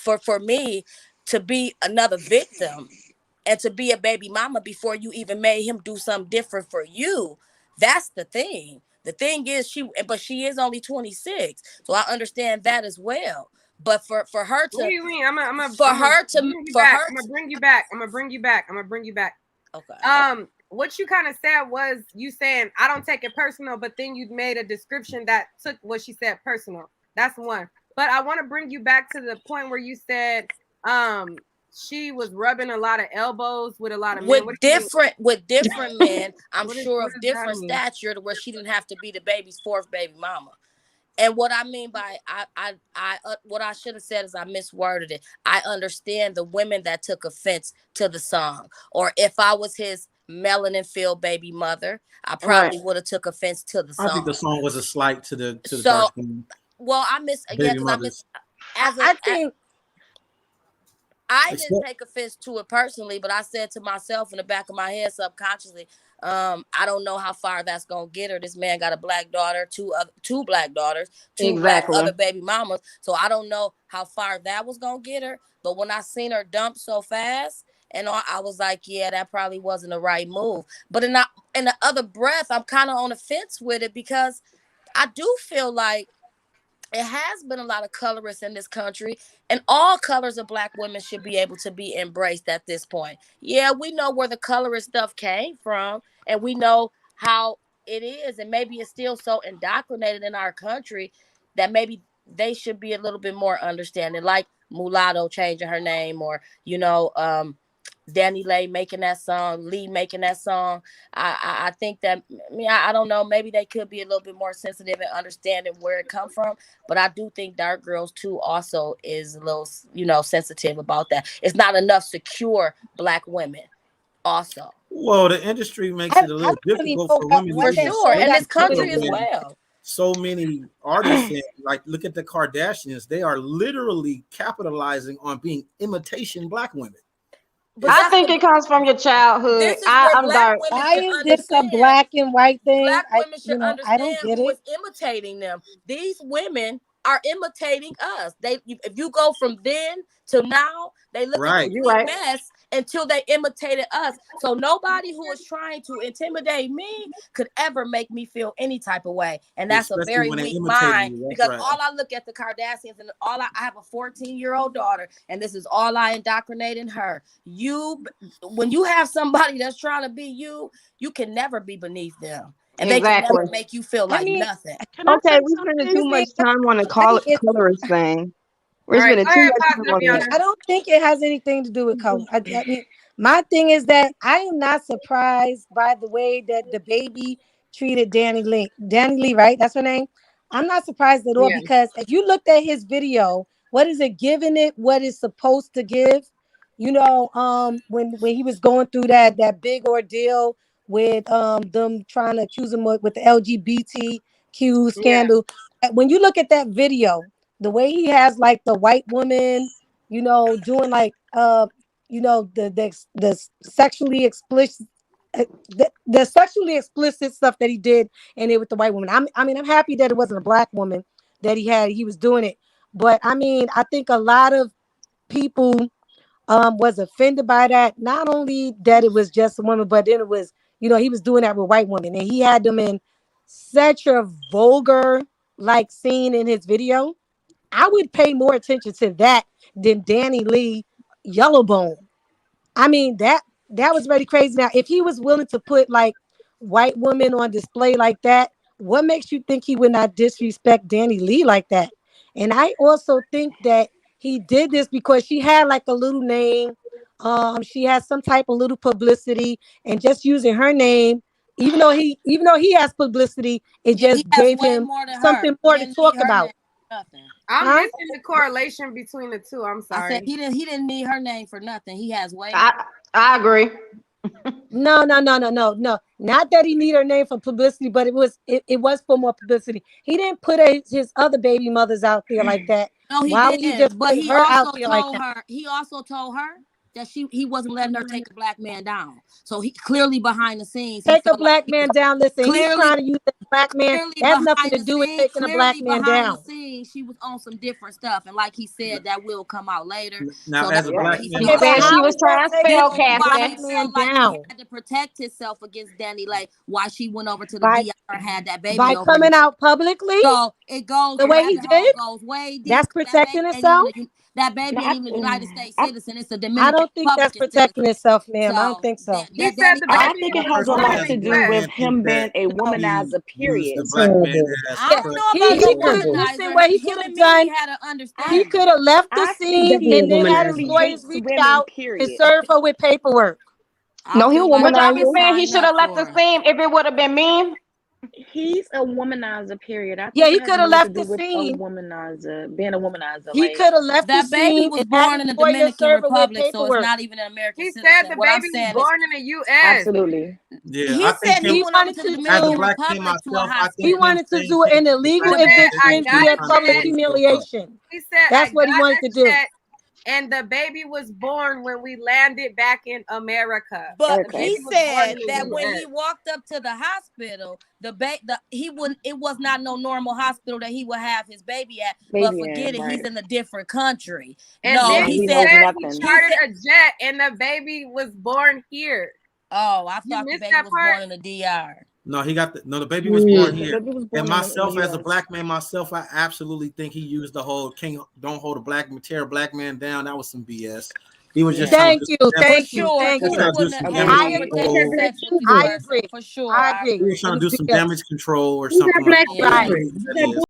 For me to be another victim and to be a baby mama before you even made him do something different for you, that's the thing. The thing is, she is only 26, so I understand that as well. But for her to, what do you mean? I'm gonna bring you back. I'm gonna bring you back. Okay. What you kind of said was, you saying I don't take it personal, but then you made a description that took what she said personal. That's one. But I want to bring you back to the point where you said she was rubbing a lot of elbows with a lot of men. With different men, I'm sure of different stature, to where she didn't have to be the baby's fourth baby mama. And what I mean by what I should have said is, I misworded it. I understand the women that took offense to the song, or if I was his melanin filled baby mother, I probably would have took offense to the song. I think the song was a slight to the so dark skin. Well, I miss again, because I didn't take offense to it personally, but I said to myself in the back of my head subconsciously, I don't know how far that's gonna get her. This man got a black daughter, two black daughters, two black other baby mamas. So I don't know how far that was gonna get her. But when I seen her dump so fast, and I was like, yeah, that probably wasn't the right move. But in the other breath, I'm kind of on the fence with it, because I do feel like it has been a lot of colorists in this country, and all colors of black women should be able to be embraced at this point. Yeah, we know where the colorist stuff came from, and we know how it is, and maybe it's still so indoctrinated in our country that maybe they should be a little bit more understanding, like Mulatto changing her name, or Danileigh making that song, Lee making that song. I think that, I don't know, maybe they could be a little bit more sensitive and understanding where it come from. But I do think Dark Girls too also is a little, sensitive about that. It's not enough secure black women also. Well, the industry makes it a little difficult for women. For sure, and this country as well. So many artists, like look at the Kardashians, they are literally capitalizing on being imitation black women. I think it comes from your childhood. I'm dark. Why is this a black and white thing? Black women should understand I don't get who it. is imitating them. These women are imitating us. If you go from then to now, they look like a mess until they imitated us. So nobody who is trying to intimidate me could ever make me feel any type of way. And that's a very weak mind, because all I look at the Kardashians, and I have a 14-year-old daughter, and this is all I indoctrinate in her. When you have somebody that's trying to be you, you can never be beneath them. And they can never make you feel like nothing. Okay, we're spending too much time on the colorist thing. We're spending too much time on that. I don't think it has anything to do with color. I mean, my thing is that I am not surprised by the way that DaBaby treated Danileigh, right? That's her name. I'm not surprised at all, because if you looked at his video, what is it giving it what it's supposed to give? When he was going through that big ordeal with them trying to accuse him with the LGBTQ scandal. When you look at that video, the way he has like the white woman, doing like the sexually the sexually explicit stuff that he did and it with the white woman. I'm happy that it wasn't a black woman that he was doing it. But I mean, I think a lot of people was offended by that. Not only that it was just a woman, but then it was, he was doing that with white women, and he had them in such a vulgar like scene in his video. I would pay more attention to that than Danileigh Yellowbone. I mean, that was really crazy. Now, if he was willing to put like white women on display like that, what makes you think he would not disrespect Danileigh like that? And I also think that he did this because she had like a little name. She had some type of little publicity, and just using her name, even though he has publicity, it just gave him something more to talk about. I'm missing the correlation between the two. I'm sorry. I said he didn't need her name for nothing. He has way. I agree. No. Not that he need her name for publicity, but it was for more publicity. He didn't put his other baby mothers out there like that. No, he Why didn't. Would he just but put he her also out there told like her. He also told her that he wasn't letting her take a black man down. So he clearly behind the scenes. Take a black man down. Listen, he's trying to use a black man. That has nothing to do with taking a black man down. The scenes, she was on some different stuff, and like he said, that will come out later. Now, so as a black man, she was trying to spell casting. He had to protect himself against Danileigh while she went over to the DR and had that baby by coming out publicly. So it goes the way he did. Goes way deep. That's protecting itself. That baby ain't even a United States citizen. It's a Dominican. I don't think that's protecting itself, ma'am. I don't think so. He said the I think it has a lot to do with him being a womanizer, period. I don't know about listen, what he could have done, he could have left the scene and then had his lawyers reach out and serve her with paperwork. No, he was saying he should have left the scene if it would have been me. He's a womanizer, period. I think he could have left the scene. Being a womanizer. He could have left that the baby scene. Was born in the Dominican Republic, so it's not even an American he citizen. Said the baby was born in the U.S. Absolutely. Yeah, he said he wanted to the Dominican Republic to a hospital. He wanted to do an illegal eviction via public humiliation. He said that's what he wanted to do. And the baby was born when we landed back in America. But he said that when he walked up to the hospital, it was not no normal hospital that he would have his baby at. But forget it, he's in a different country. And then he said he chartered a jet and the baby was born here. Oh, I thought the baby was born in the DR. No, the baby was born here. And myself, as a black man, I absolutely think he used the whole don't hold tear a black man down. That was some BS. He was just thank you. I agree. For sure. I agree. He was trying to do some damage control or something like that.